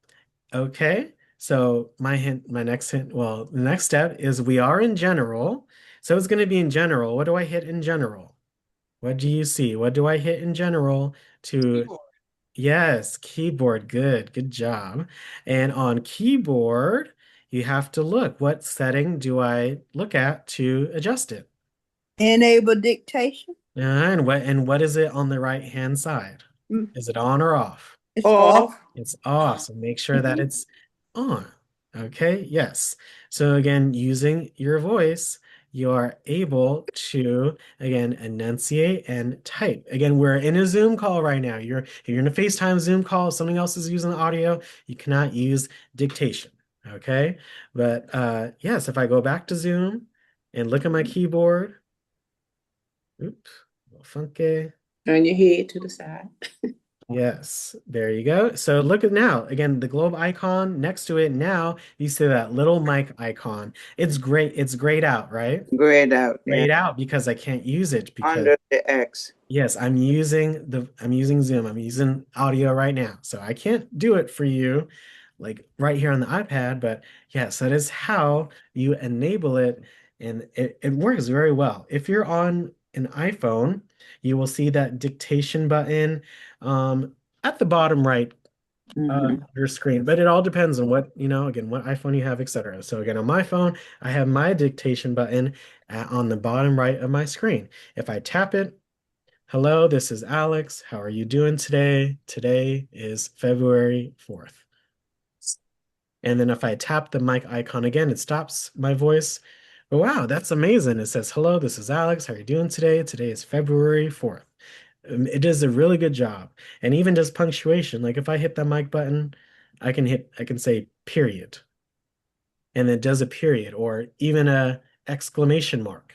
Okay. So my next hint, well, the next step is we are in general. So it's going to be in general. What do I hit in general? What do you see? What do I hit in general to, Keyboard. yes, keyboard. Good. Good job. And on keyboard, you have to look. What setting do I look at to adjust it? Enable dictation. And what is it on the right hand side? Mm, Is it on or off? it's off. Off. It's off, so make sure that Mhm. it's on. Okay, yes. So again, using your voice, you are able to again enunciate and type. Again, we're in a Zoom call right now. You're in a FaceTime Zoom call, something else is using audio, you cannot use dictation. Okay. But yes, if I go back to Zoom and look at my keyboard, oops, a little funky. Turn your head to the side. Yes, there you go. So look at now. Again, the globe icon next to it. Now you see that little mic icon. It's great. It's grayed out, right? Grayed out, yeah. Grayed out because I can't use it because Under the X. yes, I'm using Zoom. I'm using audio right now. So I can't do it for you like right here on the iPad, but yes, that is how you enable it and it works very well. If you're on an iPhone, you will see that dictation button um, at the bottom right Hmm. of your screen, but it all depends on what, again, what iPhone you have, etc. So again, on my phone, I have my dictation button on the bottom right of my screen. If I tap it, hello, this is Alex. How are you doing today? Today is February 4th. And then if I tap the mic icon again, it stops my voice. But wow, that's amazing. It says, hello, this is Alex. How are you doing today? Today is February 4th. It does a really good job. And even just punctuation, like if I hit the mic button, I can say period. And it does a period or even a exclamation mark.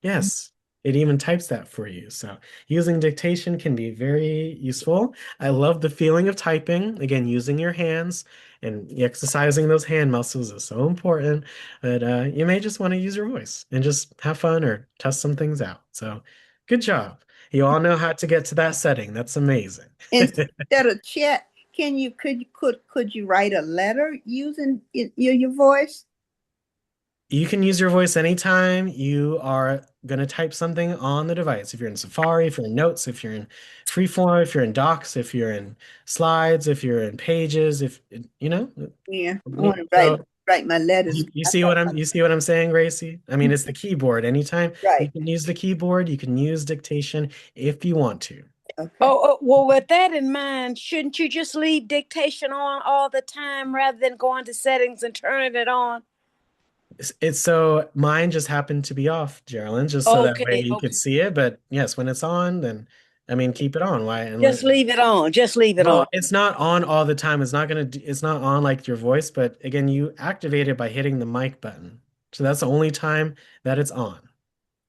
Yes, it even types that for you. So using dictation can be very useful. I love the feeling of typing. Again, using your hands and exercising those hand muscles is so important. But you may just want to use your voice and just have fun or test some things out. So good job. You all know how to get to that setting. That's amazing. Instead of chat, could you write a letter using your voice? You can use your voice anytime you are going to type something on the device. If you're in Safari, if you're in Notes, if you're in Freeform, if you're in Docs, if you're in Slides, if you're in Pages, if you know. Yeah, I want to So write my letters. you I see thought, what I'm saying, Gracie? I mean, it's the keyboard. Anytime you right. can use the keyboard, you can use dictation if you want to. Okay. Well, with that in mind, shouldn't you just leave dictation on all the time rather than going to settings and turning it on? It's so mine just happened to be off, Geraldine, just so that way Okay, you could okay. see it. But yes, when it's on, then I mean, keep it on. Why? Just leave it on. Just leave it on. Well, it's not on all the time. It's not on like your voice, but again, you activate it by hitting the mic button. So that's the only time that it's on.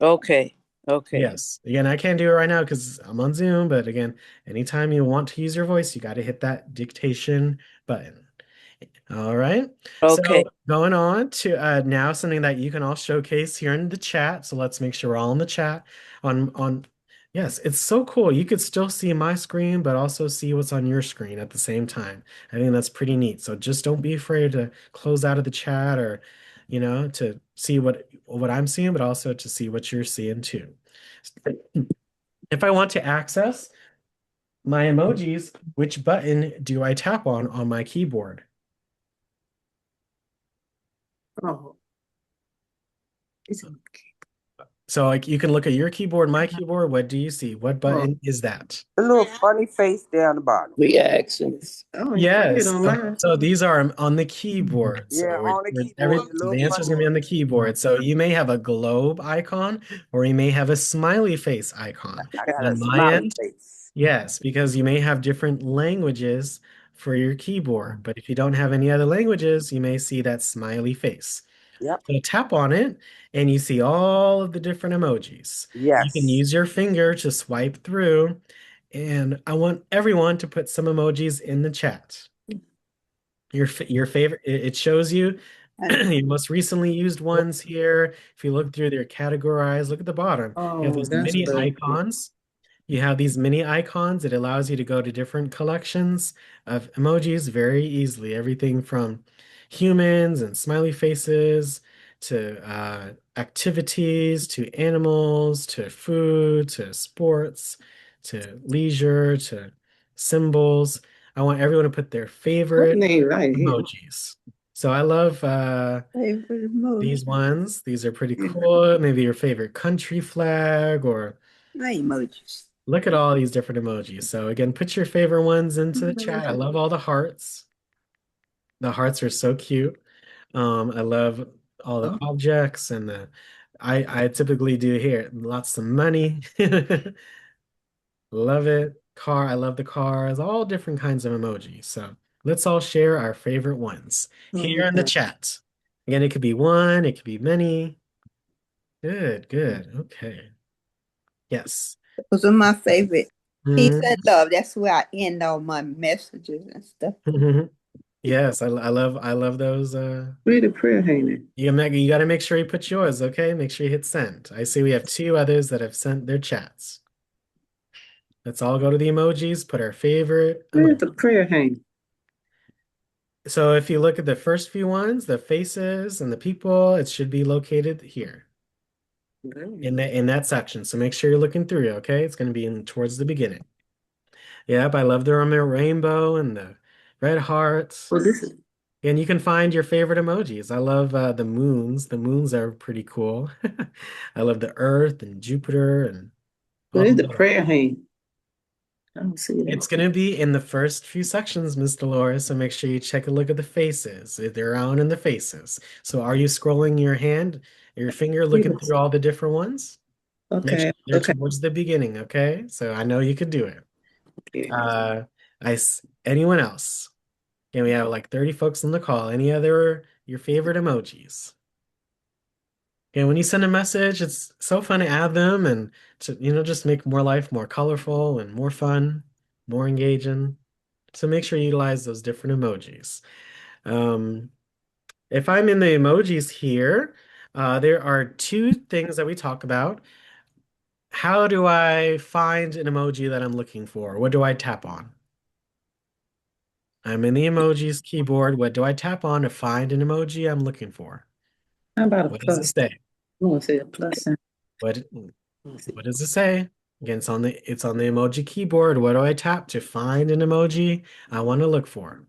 Okay. Okay. Yes. Again, I can't do it right now because I'm on Zoom, but again, anytime you want to use your voice, you got to hit that dictation button. All right. Okay. So going on to now something that you can all showcase here in the chat. So let's make sure we're all in the chat on yes, it's so cool. You could still see my screen, but also see what's on your screen at the same time. I think that's pretty neat. So just don't be afraid to close out of the chat or, to see what I'm seeing, but also to see what you're seeing too. If I want to access my emojis, which button do I tap on my keyboard? Oh, it's okay. So like you can look at your keyboard, my keyboard. What do you see? What button is that? The little funny face down the bottom. Reactions. Oh, you see it Yes. on mine. So these are on the keyboard. Yeah, So on the keyboard, the little the answer is funny gonna be on the face. keyboard. So you may have a globe icon or you may have a smiley face icon. I got a On my smiley end, face. yes, because you may have different languages for your keyboard. But if you don't have any other languages, you may see that smiley face. Yep. So tap on it and you see all of the different emojis. You can Yes. use your finger to swipe through, and I want everyone to put some emojis in the chat. Your favorite, it shows you your most recently used ones here. If you look through, they're categorized. Look at the bottom. You have Oh, those that's mini good. icons. You have these mini icons. It allows you to go to different collections of emojis very easily. Everything from humans and smiley faces to activities to animals to food to sports to leisure to symbols. I want everyone to put their What favorite name right here? emojis. So I love Favorite these emoji. ones. These are pretty Yeah, cool. Maybe your favorite country flag or my emojis. look at all these different emojis. So again, put your favorite ones into the chat. I love all the hearts. The hearts are so cute. I love all the objects and the I typically do here lots of money. Love it. Car, I love the cars, all different kinds of emojis. So let's all share our favorite ones here in the Okay. chat. Again, it could be one, it could be many. Good, good. Okay. Yes. Those are my favorite. Peace and Mhm. love. That's where I end all my messages and stuff. Yes, I love those. Where the prayer hanging? You gotta make sure you put yours, okay? Make sure you hit send. I see we have two others that have sent their chats. Let's all go to the emojis, put our favorite Where's emoji. the prayer hanging? So if you look at the first few ones, the faces and the people, it should be located here in that section. So make sure you're looking through, okay? It's gonna be in towards the beginning. Yep, I love the rainbow and the red hearts. Oh, this is And you can find your favorite emojis. I love the moons. The moons are pretty cool. I love the Earth and Jupiter and all where's the the little. prayer hanging? I don't see that. It's going to be in the first few sections, Miss Dolores. So make sure you check a look at the faces. They're around in the faces. So are you scrolling your hand, your finger, looking Yes. through all the different ones? Make sure Okay, they're okay. towards the beginning, okay? So I know you could do it. Yeah. Uh, anyone else? And we have like 30 folks on the call. Any other your favorite emojis? And when you send a message, it's so fun to add them and to, just make more life more colorful and more fun, more engaging. So make sure you utilize those different emojis. Um, if I'm in the emojis here, there are two things that we talk about. How do I find an emoji that I'm looking for? What do I tap on? I'm in the emojis keyboard. What do I tap on to find an emoji I'm looking for? How about a What does it plus? say? I want to say a plus sign. What Let me see. what does it say? Again, it's on the emoji keyboard. What do I tap to find an emoji I want to look for?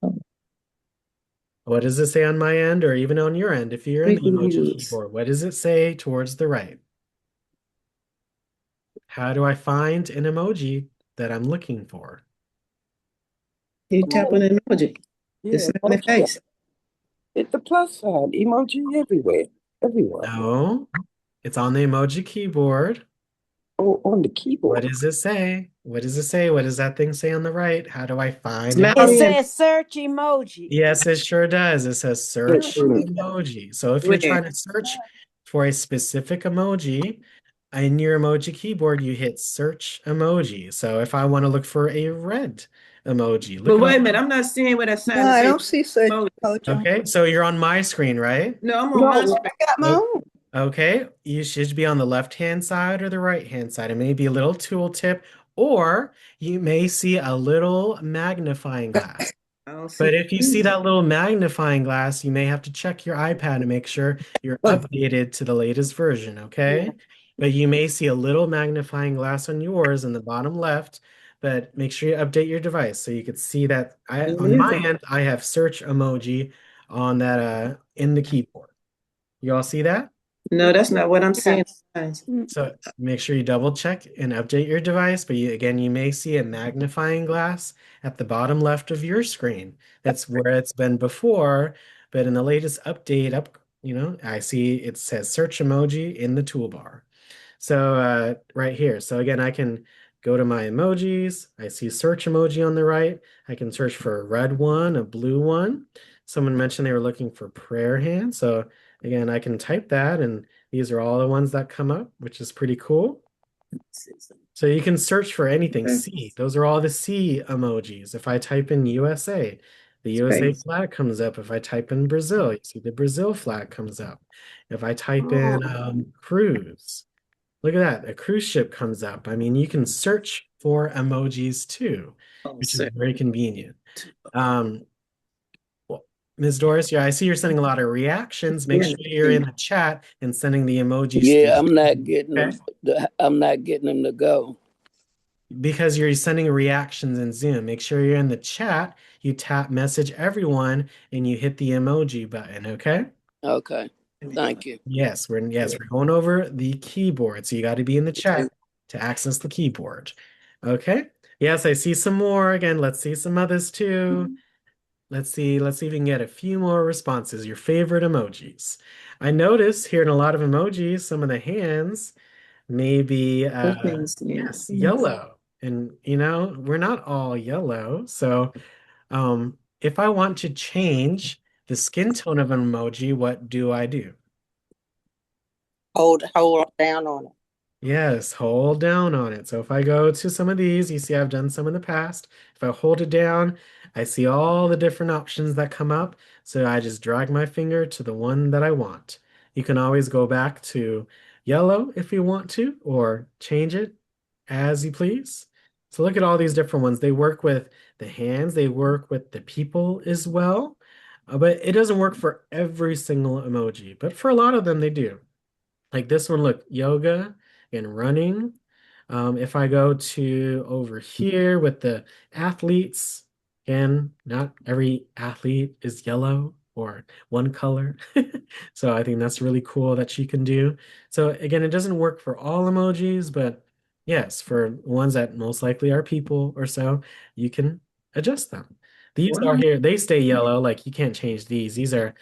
Oh, What does it say on my end or even on your end if you're in the frequently emoji used. keyboard? What does it say towards the right? How do I find an emoji that I'm looking for? You tap on Oh, an emoji. It's yeah, in the face. hit the plus sign emoji everywhere. Everywhere. No, it's on the emoji keyboard. Oh, on the What keyboard. does it say? What does it say? What does that thing say on the right? How do I find an It Smiley emoji? and says search emoji. Yes, it sure does. It says search Mm-mm. emoji. So if you're where? trying to search for a specific emoji in your emoji keyboard, you hit search emoji. So if I want to look for a red emoji, look But at all. wait a minute, I'm not seeing where that No, sign that I says don't see such emoji. emoji. Okay, so you're on my screen, right? No, I'm on my No, screen. I got my O- own. Okay, you should be on the left-hand side or the right-hand side. It may be a little tooltip, or you may see a little magnifying glass. I don't see But if you see it. that little magnifying glass, you may have to check your iPad to make sure you're updated to the latest version, okay? But you may see a little magnifying glass on yours in the bottom left, but make sure you update your device so you could see that on It my is. end, I have search emoji on that in the keyboard. You all see that? No, that's not what I'm seeing. Yes. Guys. So make sure you double check and update your device. But you may see a magnifying glass at the bottom left of your screen. That's where it's been before. But in the latest update I see it says search emoji in the toolbar. So right here. So again, I can go to my emojis. I see search emoji on the right. I can search for a red one, a blue one. Someone mentioned they were looking for prayer hands. So again, I can type that and these are all the ones that come up, which is pretty cool. So you can search for anything Okay. C. Those are all the C emojis. If I type in USA, the USA Space. flag comes up. If I type in Brazil, you see the Brazil flag comes up. If I type in cruise, look at that, a cruise ship comes up. I mean, you can search for emojis too, Oh, which is sir. very convenient. Um, well, Ms. Doris, yeah, I see you're sending a lot of reactions. Make Yeah. sure you're in the chat and sending the emojis through. Yeah, I'm not getting them. Okay? I'm not getting them to go. Because you're sending reactions in Zoom. Make sure you're in the chat. You tap message everyone and you hit the emoji button, okay? Okay. Thank you. We're going over the keyboard. So you got to be in the chat to access the keyboard. Okay? Yes, I see some more. Again, let's see some others too. Let's see if we can get a few more responses. Your favorite emojis. I notice here in a lot of emojis, some of the hands may be Okay, yeah. yes, yellow. And we're not all yellow. So if I want to change the skin tone of an emoji, what do I do? Hold down on it. Yes, hold down on it. So if I go to some of these, you see I've done some in the past. If I hold it down, I see all the different options that come up. So I just drag my finger to the one that I want. You can always go back to yellow if you want to, or change it as you please. So look at all these different ones. They work with the hands, they work with the people as well. But it doesn't work for every single emoji, but for a lot of them, they do. Like this one, look, yoga and running. If I go to over here with the athletes, again, not every athlete is yellow or one color. So I think that's really cool that you can do. So again, it doesn't work for all emojis, but yes, for ones that most likely are people or so, you can adjust them. These are here, they stay yellow, like you can't change these. These are,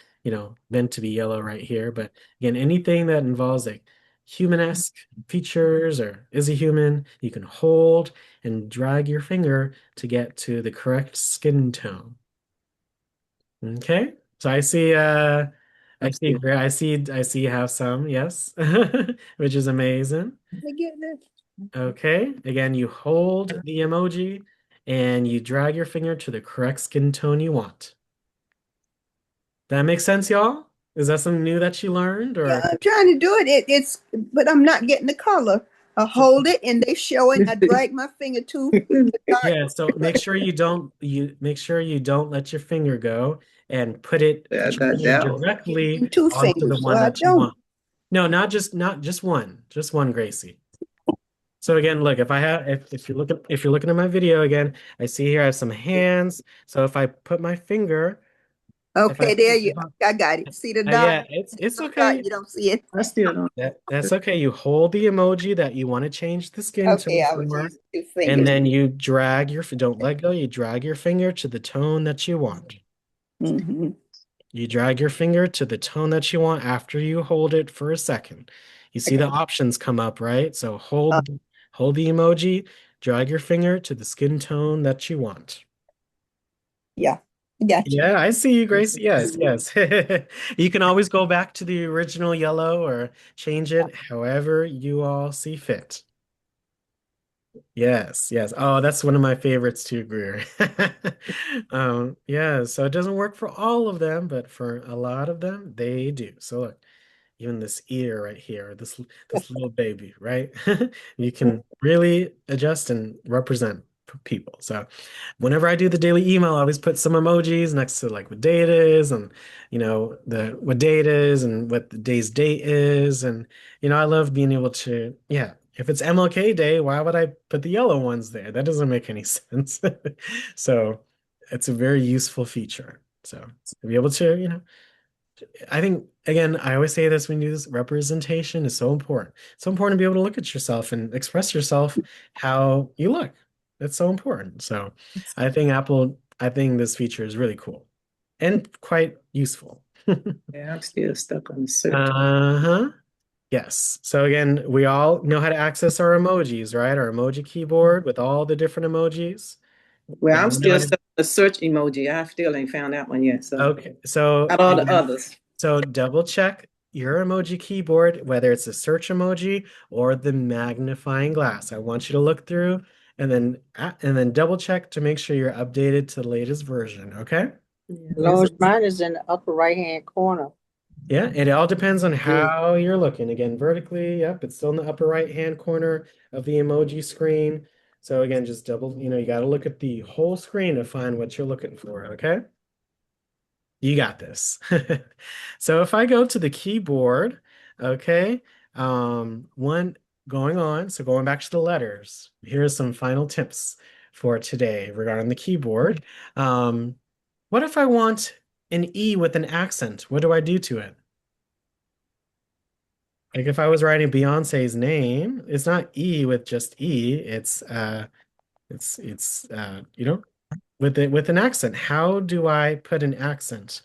meant to be yellow right here. But again, anything that involves like human-esque features or is a human, you can hold and drag your finger to get to the correct skin tone. Okay. So I see you have some, yes, which is amazing. They get this. Okay. Again, you hold the emoji and you drag your finger to the correct skin tone you want. That makes sense, y'all? Is that something new that you learned Yeah, or? I'm trying to do it. But I'm not getting the color. I hold it and they show it. I drag my finger to the dark. Yeah, so make sure you don't let your finger go and Yeah, put your finger that one. directly Using two onto the fingers, so one I that you don't. want. No, not just one. Just one, Gracie. So again, look, if you're looking at my video again, I see here I have some hands. So if I put my finger, if I Okay, put there it you. I got it. See the dot? yeah, it's So dot, okay. you don't see it. I still don't. That's okay. You hold the emoji that you want to change the skin Okay, tone I was for, using two and fingers. then you drag don't let go, you drag your finger to the tone that you want. Hmm. You drag your finger to the tone that you want after you hold it for a second. You I see the got, options come up, right? So uh, hold the emoji, drag your finger to the skin tone that you want. yeah, I got you. Yeah, I see you, Grace. Yes, yes. You can always go back to the original yellow or change it however you all see fit. Yes, yes. Oh, that's one of my favorites too, Greer. Yeah, so it doesn't work for all of them, but for a lot of them, they do. So look, even this ear right here, this little baby, right? You can really adjust and represent people. So whenever I do the daily email, I always put some emojis next to like what day it is and the what day it is and what the day's date is. And I love being able to, yeah, if it's MLK Day, why would I put the yellow ones there? That doesn't make any sense. So it's a very useful feature. So to be able to, I think again, I always say this when you do this, representation is so important. It's so important to be able to look at yourself and express yourself how you look. It's so important. So I think this feature is really cool and quite useful. Yeah, I'm still stuck on the search. Uh-huh. Yes. So again, we all know how to access our emojis, right? Our emoji keyboard with all the different emojis. Well, And I'm we know still how to stuck on the search emoji. I still ain't found that one yet. So, Okay, so out all the again, others. so double check your emoji keyboard, whether it's a search emoji or the magnifying glass. I want you to look through and then double check to make sure you're updated to the latest version, okay? Yeah. As long as mine is in the upper right-hand corner. Yeah, it all depends on Yeah. how you're looking. Again, vertically, yep, it's still in the upper right hand corner of the emoji screen. So again, just double, you got to look at the whole screen to find what you're looking for, okay? You got this. So if I go to the keyboard, okay, one going on, so going back to the letters, here's some final tips for today regarding the keyboard. Um, what if I want an E with an accent? What do I do to it? Like if I was writing Beyonce's name, it's not E with just E, it's with it with an accent. How do I put an accent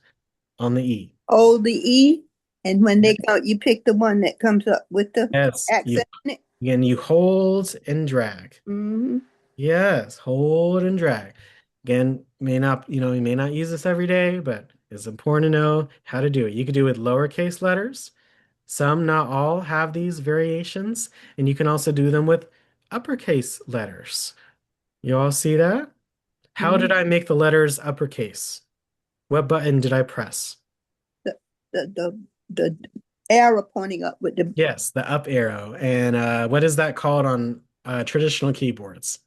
on the E? Hold the E, and when they come, you pick the one that comes up with the Yes, accent in it. you hold and drag. Mm-hmm. Yes, hold and drag. Again, you may not use this every day, but it's important to know how to do it. You could do it with lowercase letters. Some, not all, have these variations, and you can also do them with uppercase letters. You all see that? How Mm-hmm. did I make the letters uppercase? What button did I press? The, the arrow pointing up with the Yes, the up arrow. And what is that called on traditional keyboards?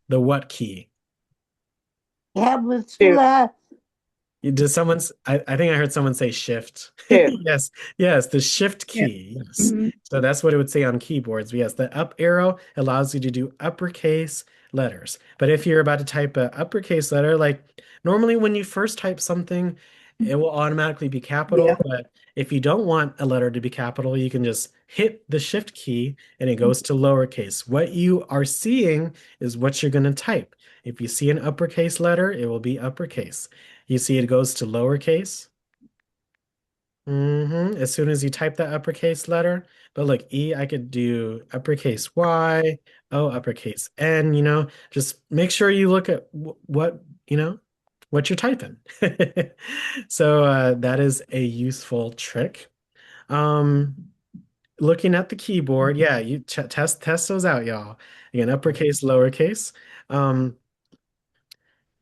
The what key? Tablets Shift. fly. Did I think I heard someone say shift. Shift. Yes, yes, the shift yeah. key. Yes. Mm-hmm. So that's what it would say on keyboards. But yes, the up arrow allows you to do uppercase letters. But if you're about to type a uppercase letter, like normally when you first type something, it will automatically be Yeah. capital. But if you don't want a letter to be capital, you can just hit the shift key and it goes to lowercase. What you are seeing is what you're going to type. If you see an uppercase letter, it will be uppercase. You see it goes to lowercase. As soon as you type that uppercase letter. But look, E, I could do uppercase Y, O, uppercase N, just make sure you look at what you're typing. So that is a useful trick. Um, Looking at the keyboard, yeah, you test those out, y'all. Again, uppercase, lowercase. Um,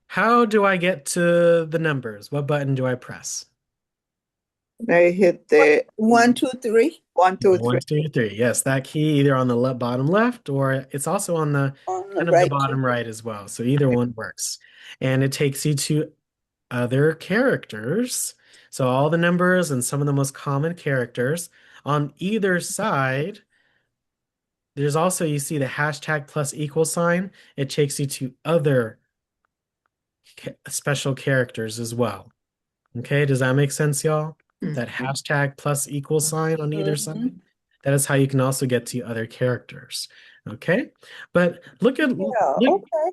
how do I get to the numbers? What button do I press? They hit the 1, 2, 3 one, two, One, three. two, three. Yes, that key either on the bottom left or it's also on the on the kind of the right. bottom right as well. So either one works. And it takes you to other characters. So all the numbers and some of the most common characters. On either side, there's also, you see the hashtag plus equal sign. It takes you to other special characters as well. Okay, does that make sense, y'all? That hashtag plus equal sign on either Mm-hmm. side. That is how you can also get to other characters. Okay, but Yeah. Okay.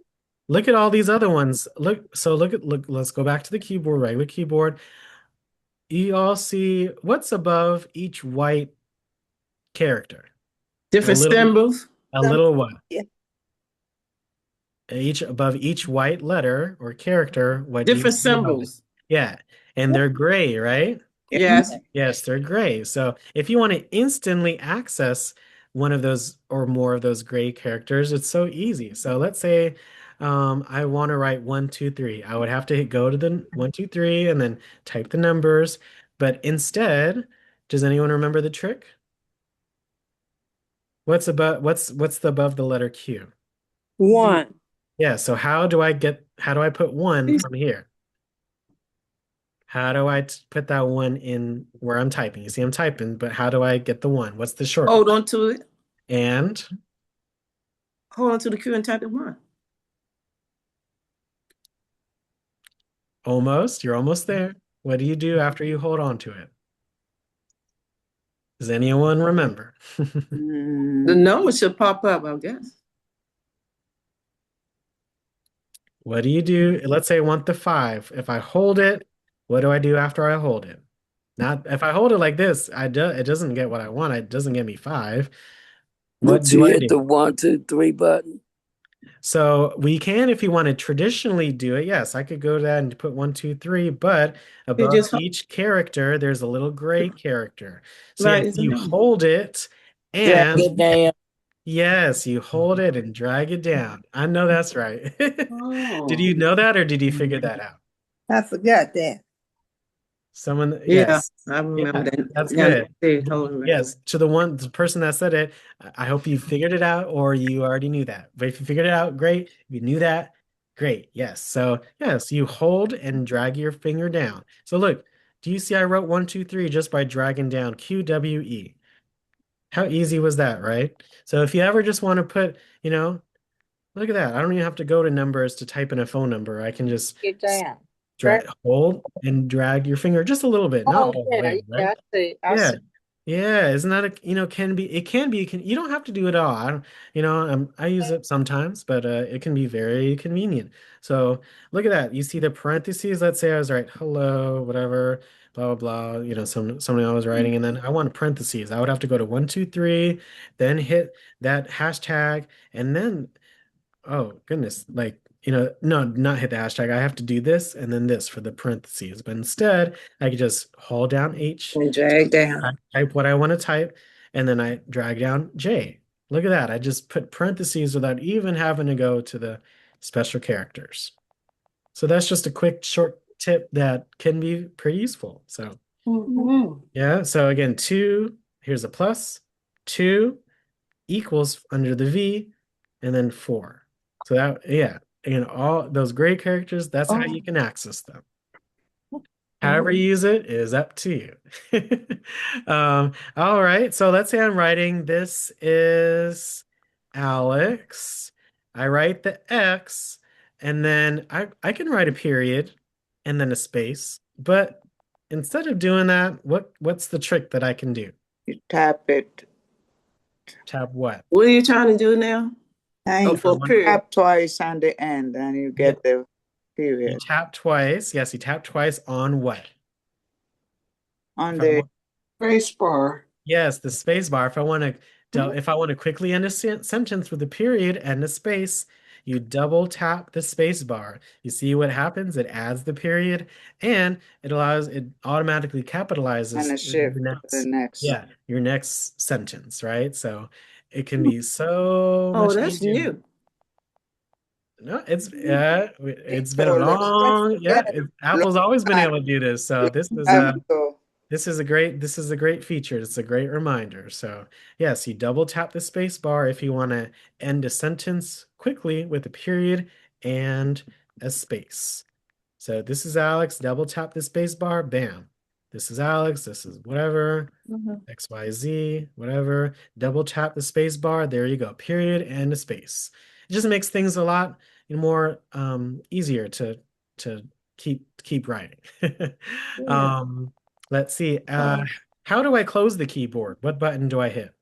look at all these other ones. Look. Let's go back to the keyboard, regular keyboard. You all see what's above each white character. A Different little, symbols. a Some, little what? yeah. Each above each white letter or character. What do you Different see above it? symbols. Yeah, and they're gray, right? Yes. Yes, they're gray. So if you want to instantly access one of those or more of those gray characters, it's so easy. So let's say I want to write 1, 2, 3. I would have to go to the 1, 2, 3 and then type the numbers. But instead, does anyone remember the trick? What's the above the letter Q? One. Yeah, so how do I put one from here? How do I put that one in where I'm typing? You see, I'm typing, but how do I get the one? What's the shortcut? Hold on to it. And Hold on to the Q and type it one. you're almost there. What do you do after you hold on to it? Does anyone remember? The number should pop up, I guess. What do you do? Let's say I want the 5. If I hold it, what do I do after I hold it? Not if I hold it like this, it doesn't get what I want. It doesn't get me 5. What But do you I hit do? the 1, 2, 3 button. So we can, if you want to traditionally do it, yes, I could go to that and put 1, 2, 3, but You above just each character, there's a little gray character. So right, yes, it's a you number. hold it Drag and it down. yes, you hold it and drag it down. I know that's right. Did Oh. you know that or did you figure that out? I forgot that. Someone, Yeah, yes. I remember Yeah, that. that's Yeah, good. they told me. Yes, to the person that said it, I hope you figured it out or you already knew that. But if you figured it out, great. If you knew that, great. Yes. So, yes, you hold and drag your finger down. So, look, do you see I wrote 1, 2, 3 just by dragging down QWE? How easy was that, right? So, if you ever just want to put, look at that. I don't even have to go to numbers to type in a phone number. I can just Get down. Right. drag, hold and drag your finger just a little bit, not Oh all the yeah, way, yeah. right? I see. I Yeah. see. Yeah, isn't that you don't have to do it all. I don't, I use it sometimes, but it can be very convenient. So look at that. You see the parentheses. Let's say I was right, hello, whatever, blah blah blah. Something I was writing, and then I want parentheses. I would have to go to 1, 2, 3, then hit that hashtag, and then oh goodness, like no, not hit the hashtag. I have to do this and then this for the parentheses. But instead, I could just hold down H, And drag down. type what I want to type, and then I drag down J. Look at that. I just put parentheses without even having to go to the special characters. So that's just a quick short tip that can be pretty useful. So yeah. So again, two, here's a plus, two equals under the V, and then four. So that, yeah, again, all those gray characters, that's how you can access them. However you use it is up to you. All right, so let's say I'm writing this is Alex. I write the X, and then I can write a period and then a space. But instead of doing that, what's the trick that I can do? You tap it. Tab what? What are you trying to do now? Oh, If I for want period. Tap twice on the end and you yeah, get the you period. tap twice. Yes, you tap twice on what? On If I the want Space bar. Yes, the space bar. If I want to quickly end a sentence with a period and a space, you double tap the space bar. You see what happens? It adds the period and it automatically and capitalizes a shift your to the next, next. yeah, your next sentence, right? So it can be so Oh, much that's easier. new. No, They it's been a told us long, yeah, yesterday. Apple's always been Long able to do this. So this is Time ago. a great feature. It's a great reminder. So yes, you double tap the space bar if you want to end a sentence quickly with a period and a space. So this is Alex, double tap the space bar, bam. This is Alex, this is whatever, XYZ, whatever. Double tap the space bar, there you go, period and a space. It just makes things a lot more easier to keep writing. Yeah. Um, let's see. How do I close the keyboard? What button do I hit?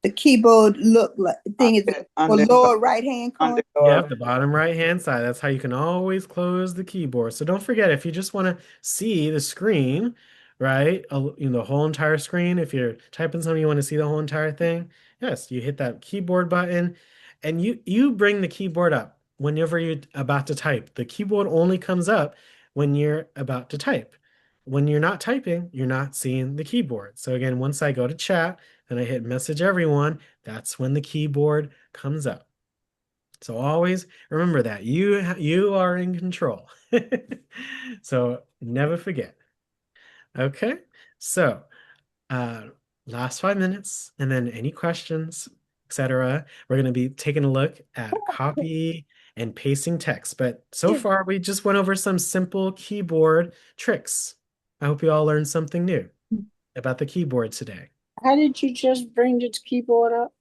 the keyboard look like thing is On for the lower right hand on corner. the Yep, door. the bottom right hand side. That's how you can always close the keyboard. So don't forget, if you just want to see the screen, right? The whole entire screen. If you're typing something, you want to see the whole entire thing. Yes, you hit that keyboard button and you bring the keyboard up whenever you're about to type. The keyboard only comes up when you're about to type. When you're not typing, you're not seeing the keyboard. So again, once I go to chat and I hit message everyone, that's when the keyboard comes up. So always remember that you are in control. So never forget. Okay. So uh last 5 minutes and then any questions, etc. We're going to be taking a look at copy and pasting text. But so far we just went over some simple keyboard tricks. I hope you all learned something new about the keyboard today. How did you just bring this keyboard up?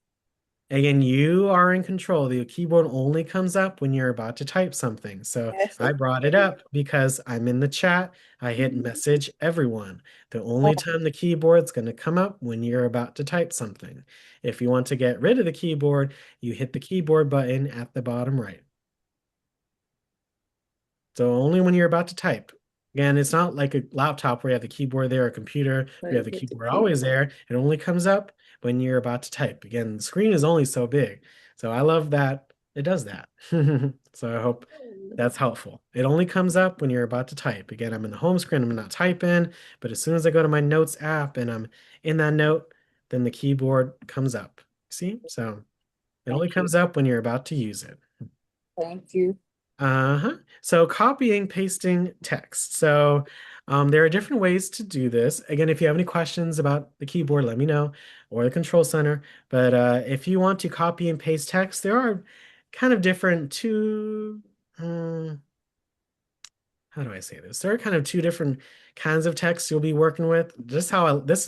Again, you are in control. The keyboard only comes up when you're about to type something. So That's I it. brought it up because I'm in the chat. I hit message everyone. The only time the keyboard's going to come up when you're about to type something. If you want to get rid of the keyboard, you hit the keyboard button at the bottom right. So only when you're about to type. Again, it's not like a laptop where you have the keyboard there, a computer where you have the Get the keyboard always keyboard. there. It only comes up when you're about to type. Again, the screen is only so big. So I love that it does that. So I hope that's helpful. It only comes up when you're about to type. Again, I'm in the home screen, I'm not typing, but as soon as I go to my notes app and I'm in that note, then the keyboard comes up. See? So it only Thank you. comes up when you're about to use it. Thank you. Uh-huh. So copying, pasting text. So there are different ways to do this. Again, if you have any questions about the keyboard, let me know, or the control center. But if you want to copy and paste text, there are kind of different two. How do I say this? There are kind of two different kinds of text you'll be working with. This is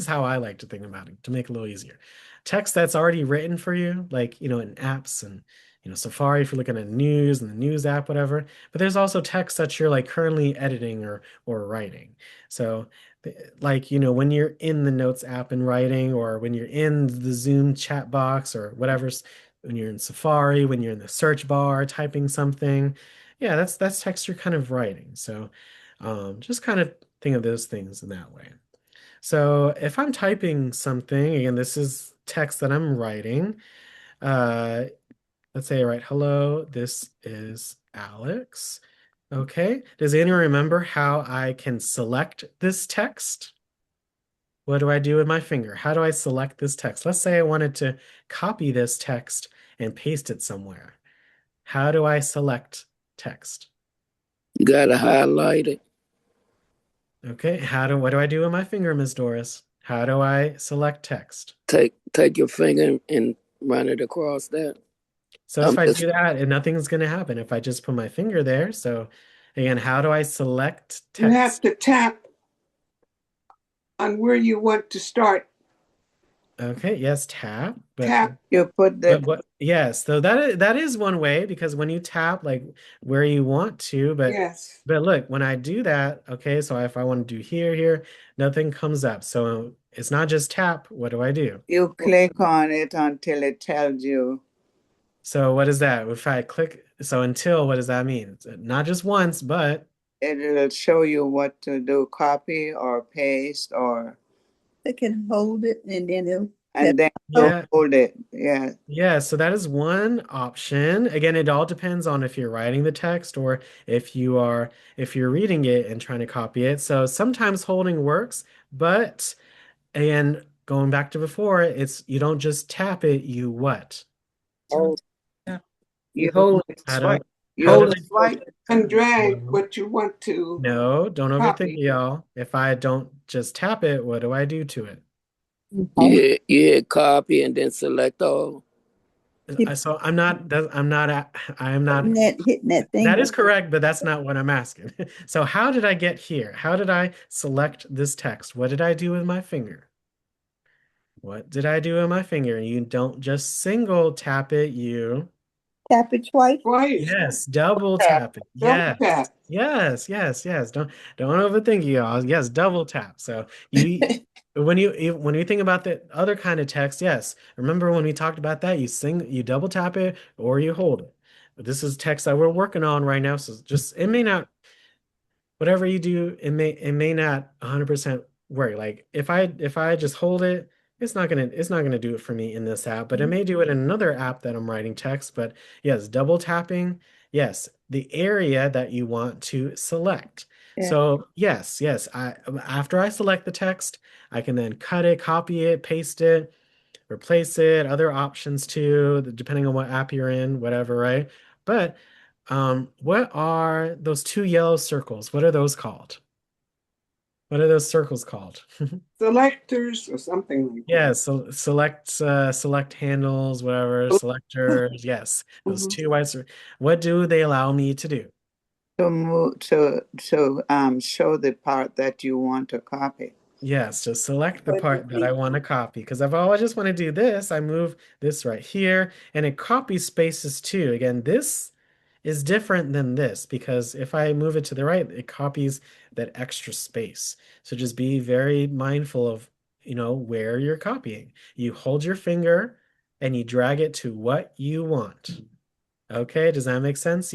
how I like to think about it to make it a little easier. Text that's already written for you, like in apps and Safari if you're looking at news and the news app, whatever. But there's also text that you're like currently editing or writing. So like when you're in the Notes app and writing, or when you're in the Zoom chat box or whatever, when you're in Safari, when you're in the search bar typing something. Yeah, that's text you're kind of writing. So just kind of think of those things in that way. So if I'm typing something, again, this is text that I'm writing. Uh, let's say I write, hello, this is Alex. Okay. Does anyone remember how I can select this text? What do I do with my finger? How do I select this text? Let's say I wanted to copy this text and paste it somewhere. How do I select text? You gotta highlight it. Okay, what do I do with my finger, Miss Doris? How do I select text? Take your finger and run it across that. So if I do that, and nothing's going to happen if I just put my finger there. So again, how do I select You have text? to tap on where you want to start. Okay, yes, tap, but Tap, You put but the what? Yes, so that is one way because when you tap like where you want to, but yes. but look, when I do that, okay, so if I want to do here, nothing comes up. So it's not just tap. What do I do? you click on it until it tells you. So what is that? If I click, so until, what does that mean? Not just once, but It'll show you what to do, copy or paste or They can hold it and then it'll and then you tell. yeah, hold it. Yeah. yeah. So that is one option. Again, it all depends on if you're writing the text or if you're reading it and trying to copy it. So sometimes holding works, but again, going back to before, it's you don't just tap it, you what? Hold. You You hold it. How do you how do Hold I it. swipe. And drag no, what you want to no, don't overthink it, copy. y'all. If I don't just tap it, what do I do to it? You hit copy and then select all. Keep So I'm not, hitting that that thing. is correct, but that's not what I'm asking. So how did I get here? How did I select this text? What did I do with my finger? What did I do with my finger? You don't just single tap it, you Tap it twice. Twice. yes, double Tap. tap it. Double Yes. tap. Yes. Don't overthink it, y'all. Yes, double tap. So when you think about the other kind of text, yes. Remember when we talked about that, you double tap it or you hold it. But this is text that we're working on right now, so just it may not whatever you do, it may not 100% work. Like if I just hold it, it's not gonna do it for me in this app, but it may do it in another app that I'm writing text. But yes, double tapping, yes, the area that you want to select. Yeah. So yes, I after I select the text, I can then cut it, copy it, paste it, replace it, other options too, depending on what app you're in, whatever, right? But what are those two yellow circles? What are those called? What are those circles called? Selectors or something like Yeah, so select handles, whatever, that. selectors. Yes, those Mhm. two what do they allow me to do? To move show the part that you want to copy. Yes, just select the But part that I want to copy. Because if I just want to do this, I move this right here, and it copies spaces too. Again, this is different than this because if I move it to the right, it copies that extra space. So just be very mindful of, where you're copying. You hold your finger and you drag it to what you want. Okay, does that make sense?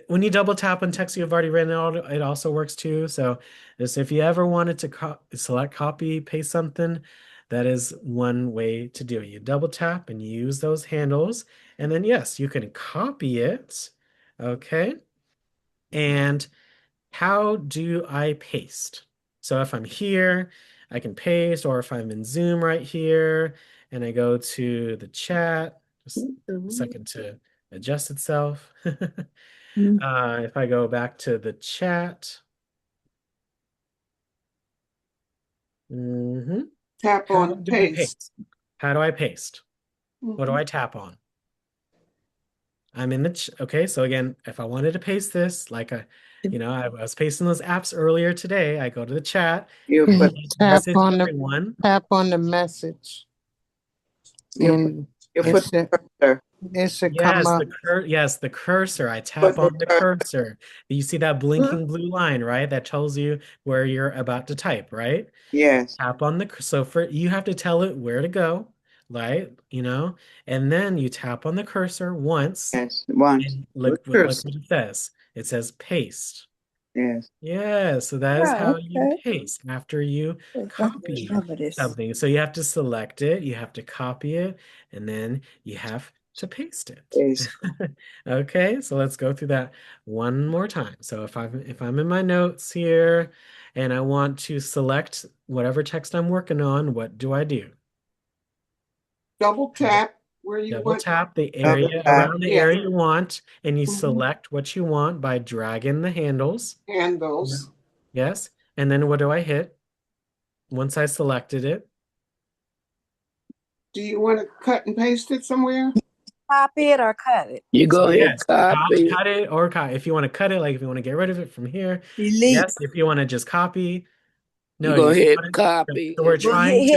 When you double tap on text you've already written out, it also works too. So just if you ever wanted to select copy, paste something, that is one way to do it. You double tap and use those handles, and then yes, you can copy it. Okay. And how do I paste? So if I'm here, I can paste, or if I'm in Zoom right here and I go to the chat, just a second to adjust itself. Mm. If I go back to the chat, mhm. Tap How on do I paste. paste? How do I paste? What do Mhm. I tap on? I'm in the okay. So again, if I wanted to paste this, like I was pasting those apps earlier today. I go to the chat. You I put hit Tap message on the everyone. tap on the message you put and you it put should the cursor. it should come up. Yes, the cursor. I tap Put the on the cursor. cursor. You see that blinking blue line, right? That tells you where you're about to type, right? Yes, Tap on the so for you have to tell it where to go, right? And then you tap on the cursor once yes. Once. and The look cursor. what it says. It says paste. Yes. Yeah, so that is Oh, how you okay. paste after you If I can copy remember this. something. So you have to select it, you have to copy it, and then you have to paste it. Yes. Okay, so let's go through that one more time. So if I'm in my notes here and I want to select whatever text I'm working on, what do I do? Double tap where you Double want. tap the Double area tap. around the Yeah. area you want, and you Mhm. select what you want by dragging the handles. Yeah. Handles. Yes. And then what do I hit? Once I selected it, Do you want to cut and paste it somewhere? Copy it or cut it. You so go ahead, yes, copy, cut it or cut. If you want to cut it, like if you want to get rid of it from here, Delete. yes. If you want to just copy, you no, go you ahead, want to. copy, So we're and Well, then trying to.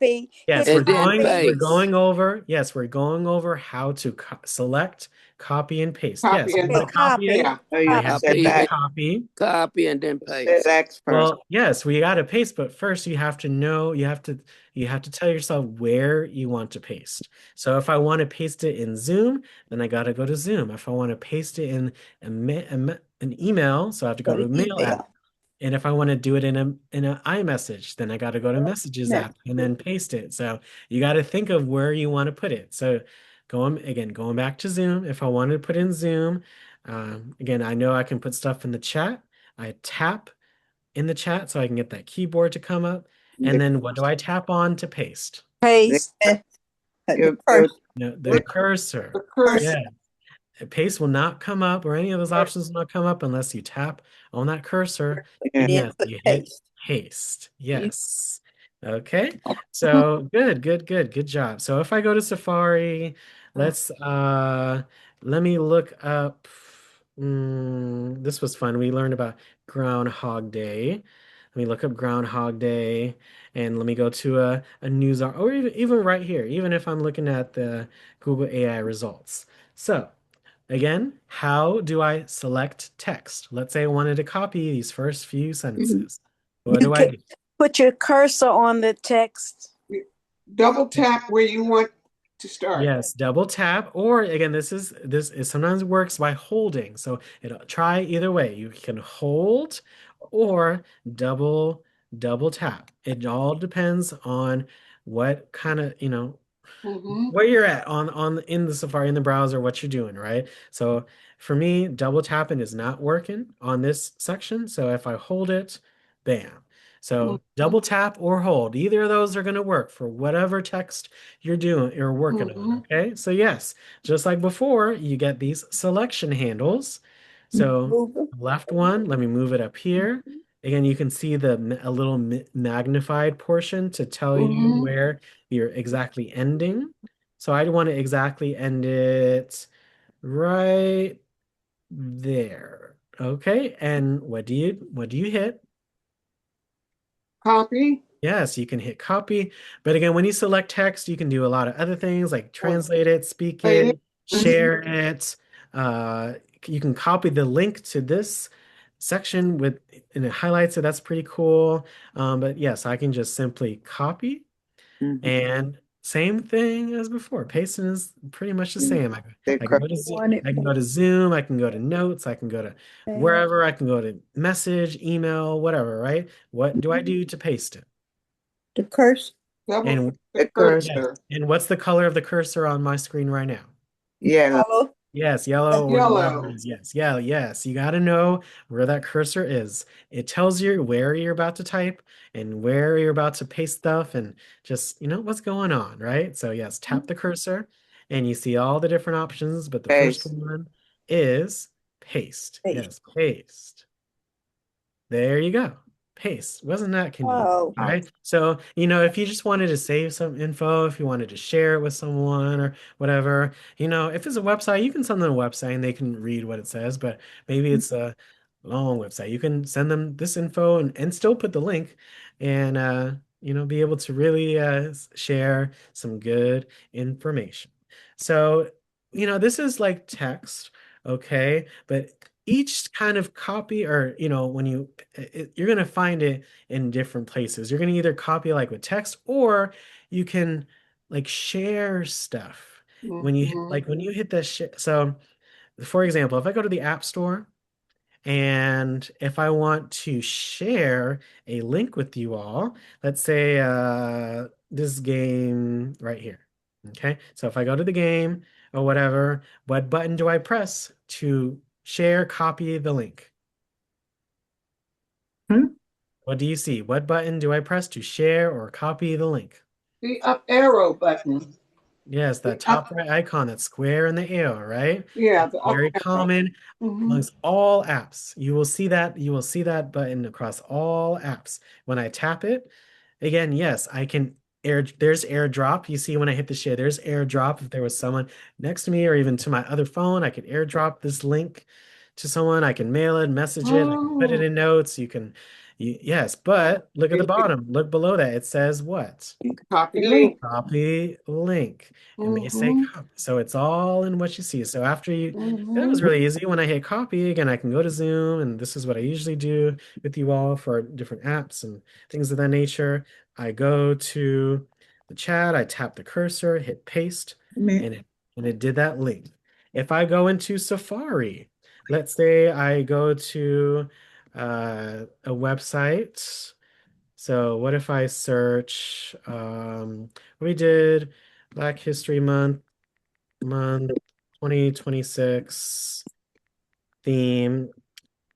hit Yes, and then copy. we're paste. going over. Yes, we're going over how to select, copy, and paste. Yes, Copy you and want Hit to copy it. copy. yeah. So you You have to Copy. Copy hit and select. copy. copy and then paste. Select first. Well, yes, we got to paste, but first you have to know, you have to tell yourself where you want to paste. So if I want to paste it in Zoom, then I got to go to Zoom. If I want to paste it in an email, so I have to go Go to to a mail app. email. And if I want to do it in an iMessage, then I got to go to Messages Mess. app and then paste it. So you got to think of where you want to put it. So going back to Zoom, if I wanted to put in Zoom, again, I know I can put stuff in the chat. I tap in the chat so I can get that keyboard to come up. And The, then what do I tap on to paste? the, Paste. The you, cursor. you, No, the the, cursor. The cursor. Yeah, paste will not come up or any of those options will not come up unless you tap on that cursor. yeah. And Then yes, put you hit paste. paste. You Yes. Okay. So good job. So if I go to Safari, let's let me look up this was fun. We learned about Groundhog Day. Let me look up Groundhog Day and let me go to a news or even right here, even if I'm looking at the Google AI results. So again, how do I select text? Let's say I wanted to copy these first few sentences. What You do I can do? put your cursor on the text. Double tap where you want to start. Yes, double tap, or again, this is sometimes works by holding. So try either way. You can hold or double double tap. It all depends on what kind of, Mm-hmm. where you're at on in the Safari in the browser, what you're doing, right? So for me, double tapping is not working on this section. So if I hold it, bam. So double tap or hold, either of those are going to work for whatever text you're working on. Mm-hmm. Okay. So yes, just like before, you get these selection handles. So move it. the left one, let me move it up here. Again, you can see a little magnified portion to tell you Mm-hmm. where you're exactly ending. So I'd want to exactly end it right there. Okay, and what do you hit? Copy Yes, you can hit copy. But again, when you select text, you can do a lot of other things like or translate it, speak play it. it, share it. Uh, you can copy the link to this section and it highlights it. That's pretty cool. But yes, I can just simply copy. Mm-hmm. And same thing as before. Pasting is pretty much the same. The I can cursor. go to Want it I can go to Zoom, I can go to Notes, I can go to bad. wherever, I can go to Message, email, whatever, right? What do I do to paste it? The cursor. Double And the The cursor. yes, cursor. and what's the color of the cursor on my screen right now? Yellow. Follow. Yes, yellow or whatever it Yellow. is. Yes, yeah, yes. You got to know where that cursor is. It tells you where you're about to type and where you're about to paste stuff and just, what's going on, right? So yes, tap the cursor and you see all the different options, but the first Paste. one is paste. Hey. Yes, paste. There you go. Paste. Wasn't that convenient, Oh, right? So, if you just wanted to save some info, if you wanted to share it with someone or whatever, if it's a website, you can send them a website and they can read what it says, but maybe it's a long website. You can send them this info and still put the link and, be able to really share some good information. So, this is like text, okay? But each kind of copy or when you're going to find it in different places. You're going to either copy like with text or you can like share stuff Mm-hmm. when you hit that so for example, if I go to the app store and if I want to share a link with you all, let's say this game right here. Okay, so if I go to the game or whatever, what button do I press to share, copy the link? Hmm? What do you see? What button do I press to share or copy the link? The up arrow button. Yes, The that up, top right icon, that square in the arrow, right? yeah, That's the up very arrow. common Mm-hmm. amongst all apps. You will see that button across all apps. When I tap it, again, yes, I can there's airdrop. You see when I hit the share, there's airdrop. If there was someone next to me or even to my other phone, I could airdrop this link to someone. I can mail it, message it, I can put it Oh, in notes. Yes, but look at the you can bottom. Look below that. It says what? copy Link. link. Copy link. It may say Mm-hmm. copy. So it's all in what you see. So that was Mm-hmm. really easy. When I hit copy, again, I can go to Zoom, and this is what I usually do with you all for different apps and things of that nature. I go to the chat, I tap the cursor, hit paste, Man. and it did that link. If I go into Safari, let's say I go to a website. So what if I search we did Black History month 2026 theme.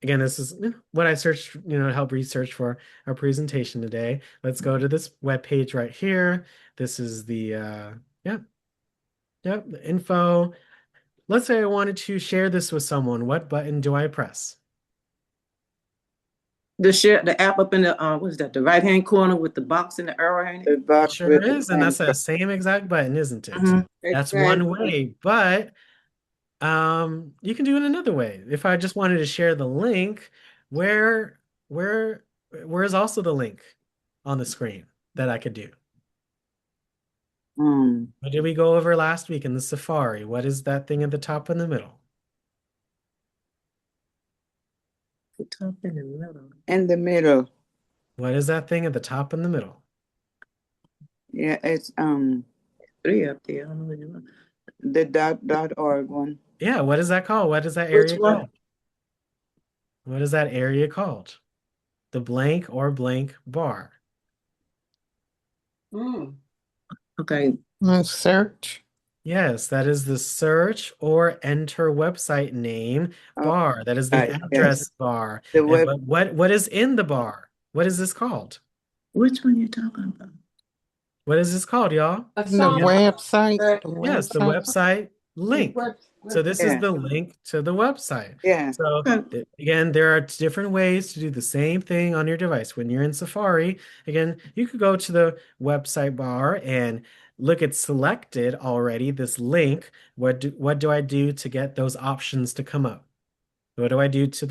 Again, this is what I searched, to help research for our presentation today. Let's go to this web page right here. This is the yep, the info. Let's say I wanted to share this with someone. What button do I press? The app up in the what is that? The right hand corner with the box and the arrow in it. The It box sure with the is, and that's pencil. the same exact button, isn't it? Mm-hmm. That's one Exactly. way, but you can do it another way. If I just wanted to share the link, where where where is also the link on the screen that I could do? Mm. What did we go over last week in the Safari? What is that thing at the top in the middle? The top in the middle. In the middle. What is that thing at the top in the middle? Yeah, it's Three up there. I don't know what you want. the .org one. Yeah, what is that called? What is that Which area one? called? What is that area called? The blank or blank bar. Mm. Okay. Search. Yes, that is the search or enter website name Oh, bar. That is the right. Yes. address bar. The And web. but what is in the bar? What is this called? Which one you talking about? What is this called, y'all? A The Yes, summary. website. The, The yes, the website. website the link. So this is website. Yeah. the link to the website. Yeah. So Okay. again, there are different ways to do the same thing on your device. When you're in Safari, again, you could go to the website bar and look at selected already this link. What do I do to get those options to come up? What do I do? Just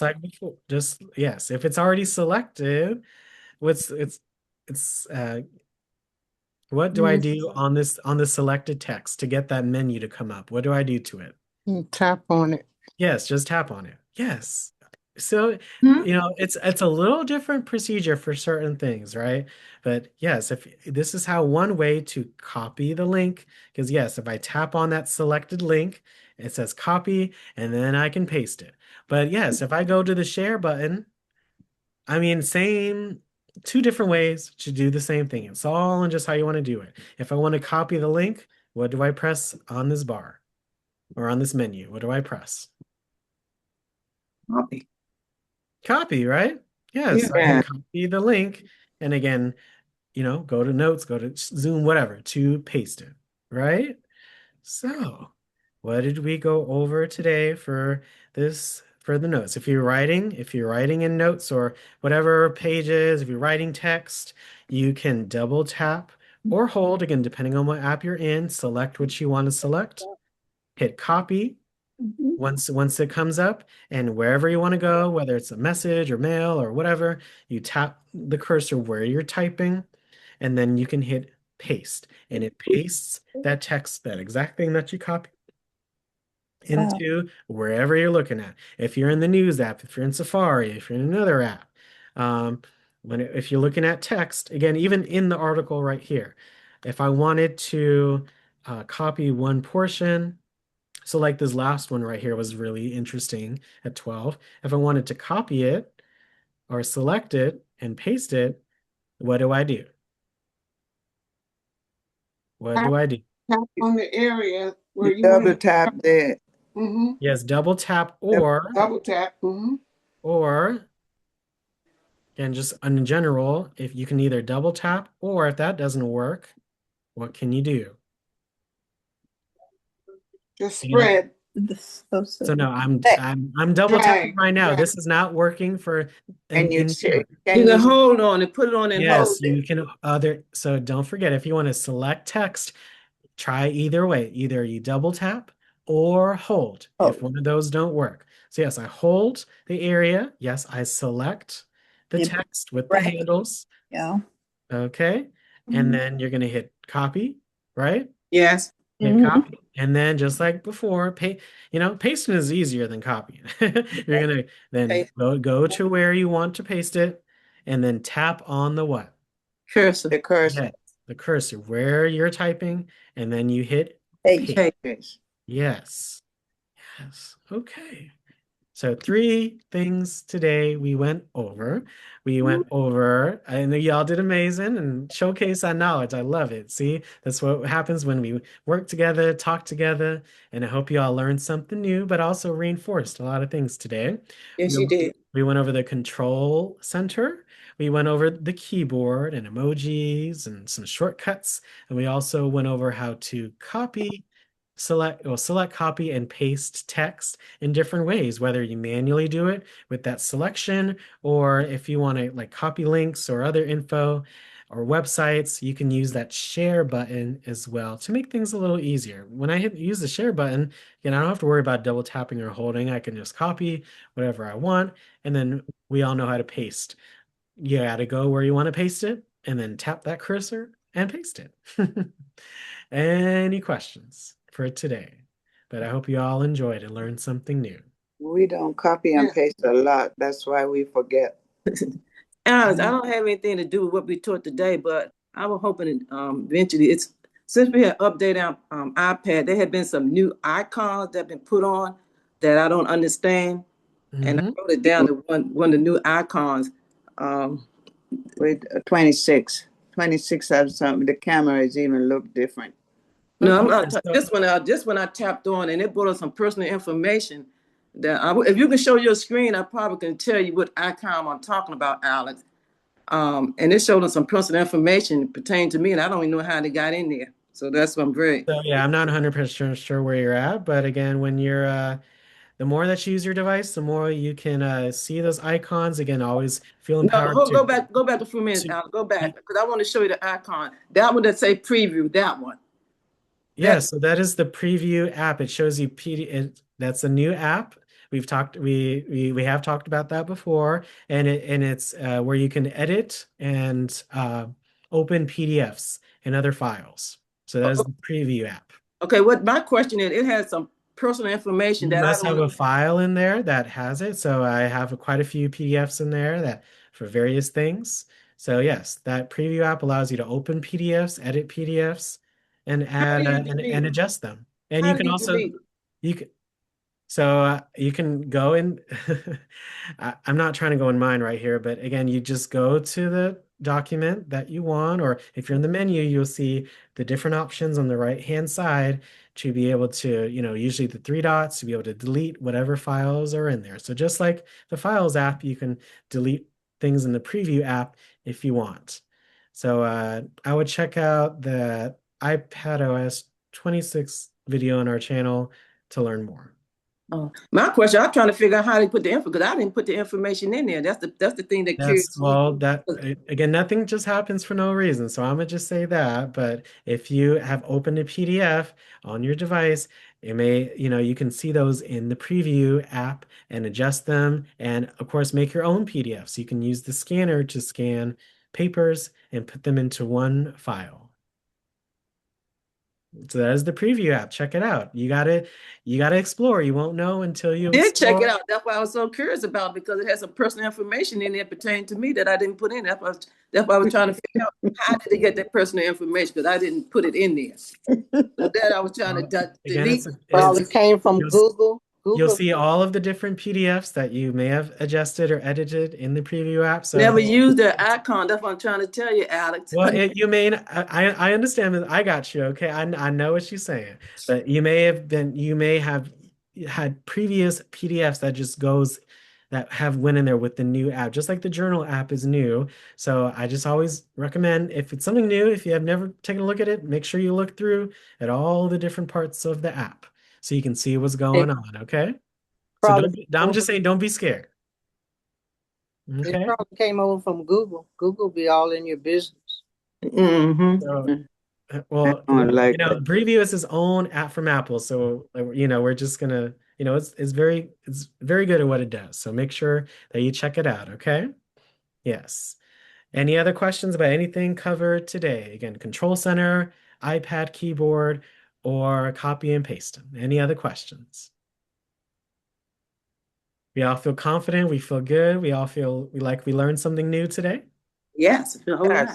like before. Just yes, if it's already selected, what's it's what do I You do on the selected text to get that menu to come up? What do I do to it? you tap on it. Yes, just tap on it. Yes. So, Hmm? it's a little different procedure for certain things, right? But yes, if this is how one way to copy the link, because yes, if I tap on that selected link, it says copy, and then I can paste it. But yes, if I go to the share button, I mean, same, two different ways to do the same thing. It's all in just how you want to do it. If I want to copy the link, what do I press on this bar or on this menu? What do I press? Copy. Copy, right? Yeah. Yes, I can Yeah. copy the link. And again, go to notes, go to Zoom, whatever, to paste it, right? So, what did we go over today for the notes? If you're writing in notes or whatever pages, if you're writing text, you can double tap or hold, again, depending on what app you're in, select what you want to select, hit copy Mhm. once it comes up, and wherever you want to go, whether it's a message or mail or whatever, you tap the cursor where you're typing, and then you can hit paste, and it pastes that text, that exact thing that you copied Wow. into wherever you're looking at. If you're in the news app, if you're in Safari, if you're in another app, if you're looking at text, again, even in the article right here, if I wanted to copy one portion, so like this last one right here was really interesting at 12. If I wanted to copy it or select it and paste it, what do I do? What Tap, do I do? tap on the area where You you want double to. tap the Mm-hmm. Yes, double tap or Double tap. Mm-hmm. or and just in general, if you can either double tap or if that doesn't work, what can you do? Just Again, spread, so no, Hey, I'm double tapping drag, right now. drag. This is not working for and you in check. You Can can you hold on and put it on and hold yes, it. you can other so don't forget if you want to select text, try either way. Either you double tap or hold if oh, one of those don't work. So yes, I hold the area. Yes, I select the and put text with the bracket, handles. yeah. Okay. And Mhm. then you're going to hit copy, right? Yes. Hit Mhm. copy. And then just like before, pasting is easier than copying. You're going to then Okay. go to where you want to paste it and then tap on the what? Cursor. the cursor? Yes, the cursor where you're typing, and then you hit Hey, paste. Okay. Yes. Yes. Yes. Okay. So three things today we went over. We went over, I know y'all did amazing and showcase our knowledge. I love it. See, that's what happens when we work together, talk together, and I hope you all learned something new, but also reinforced a lot of things today. Yes, We, you did. we went over the control center. We went over the keyboard and emojis and some shortcuts. And we also went over how to select, copy, and paste text in different ways, whether you manually do it with that selection, or if you want to like copy links or other info or websites, you can use that share button as well to make things a little easier. When I use the share button, I don't have to worry about double tapping or holding. I can just copy whatever I want, and then we all know how to paste. You got to go where you want to paste it, and then tap that cursor and paste it. Any questions for today? But I hope you all enjoyed and learned something new. We don't copy and Yeah. paste a lot. That's why we forget. Alice, I don't have anything to do with what we taught today, but I was hoping eventually it's since we had updated our iPad, there have been some new icons that have been put on that I don't understand. And I Hmm. wrote it down to one of the new icons. Um, With 26, 26 have something. The cameras even look different. no, I'm Yeah, not so this one I tapped on and it brought up some personal information that if you can show your screen, I probably can tell you what icon I'm talking about, Alex. And it showed us some personal information pertaining to me, and I don't even know how they got in there. So that's what I'm very. yeah, I'm not 100% sure where you're at, but again, when you're the more that you use your device, the more you can see those icons. Again, always feel No, empowered go back a few minutes, to Alex. Go back because I want to show you the icon. That one that say preview. That one. yeah, That so that is the preview app. It shows you that's a new app. We have talked about that before, and it's where you can edit and open PDFs and other files. So that is the preview app. okay. What my question is, it has some personal information You that I must don't have know. a file in there that has it. So I have quite a few PDFs in there that for various things. So yes, that preview app allows you to open PDFs, edit PDFs, and How do add you delete and it? adjust them. And you How can do you also delete it? you can so you can go in. I'm not trying to go in mine right here, but again, you just go to the document that you want, or if you're in the menu, you'll see the different options on the right-hand side to be able to, usually the three dots to be able to delete whatever files are in there. So just like the Files app, you can delete things in the Preview app if you want. So I would check out the iPad OS 26 video on our channel to learn more. My question, I'm trying to figure out how they put the info, because I didn't put the information in there. That's the thing that That's curious me. well, that again, nothing just happens for no reason. So I'm gonna just say that. But if you have opened a PDF on your device, it may, you can see those in the preview app and adjust them. And of course, make your own PDFs. You can use the scanner to scan papers and put them into one file. So that is the preview app. Check it out. You gotta explore. You won't know until you Did check it explore. out. That's why I was so curious about it, because it has some personal information in there pertaining to me that I didn't put in. That's why I was trying to figure out how did they get that personal information, because I didn't put it in there. So that I was trying to Again, delete. Probably came from you'll, Google. you'll Google. see all of the different PDFs that you may have adjusted or edited in the preview app. So, Never use their icon. That's what I'm trying to tell you, Alex. well, you may, I understand that. I got you. Okay. I know what you're saying, but you may have had previous PDFs that have went in there with the new app, just like the journal app is new. So I just always recommend, if it's something new, if you have never taken a look at it, make sure you look through at all the different parts of the app so you can see what's It going on. Okay. So probably I'm just saying, don't be scared. it Okay. probably came over from Google. Google be all in your business. So, I well, don't like that. Preview is his own app from Apple. So, we're just gonna, it's very good at what it does. So make sure that you check it out. Okay. Yes. Any other questions about anything covered today? Again, Control Center, iPad keyboard, or copy and paste. Any other questions? We all feel confident. We feel good. We all feel we learned something new today. Yes. All right.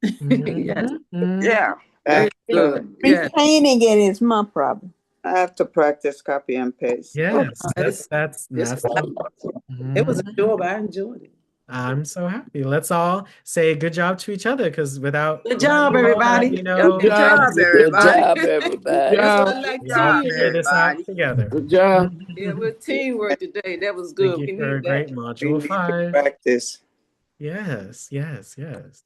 Yes. Yes. Yeah. Very So good. Yes. Retaining it is my problem. I have to practice copy and paste. Yes, It's, that's the. it was Mhm. enjoyable. I enjoyed it. I'm so happy. Let's all say good job to each other because Good without job, you all that, everybody. Good Good job. job, Good everybody. job, Good That's everybody. what job. I like Good we all job, seeing, figure this out everybody. together. Good job. Yeah, we're teamwork today. That was Thank good. you We for need a great that. We module need to 5. practice. Yes, yes, yes.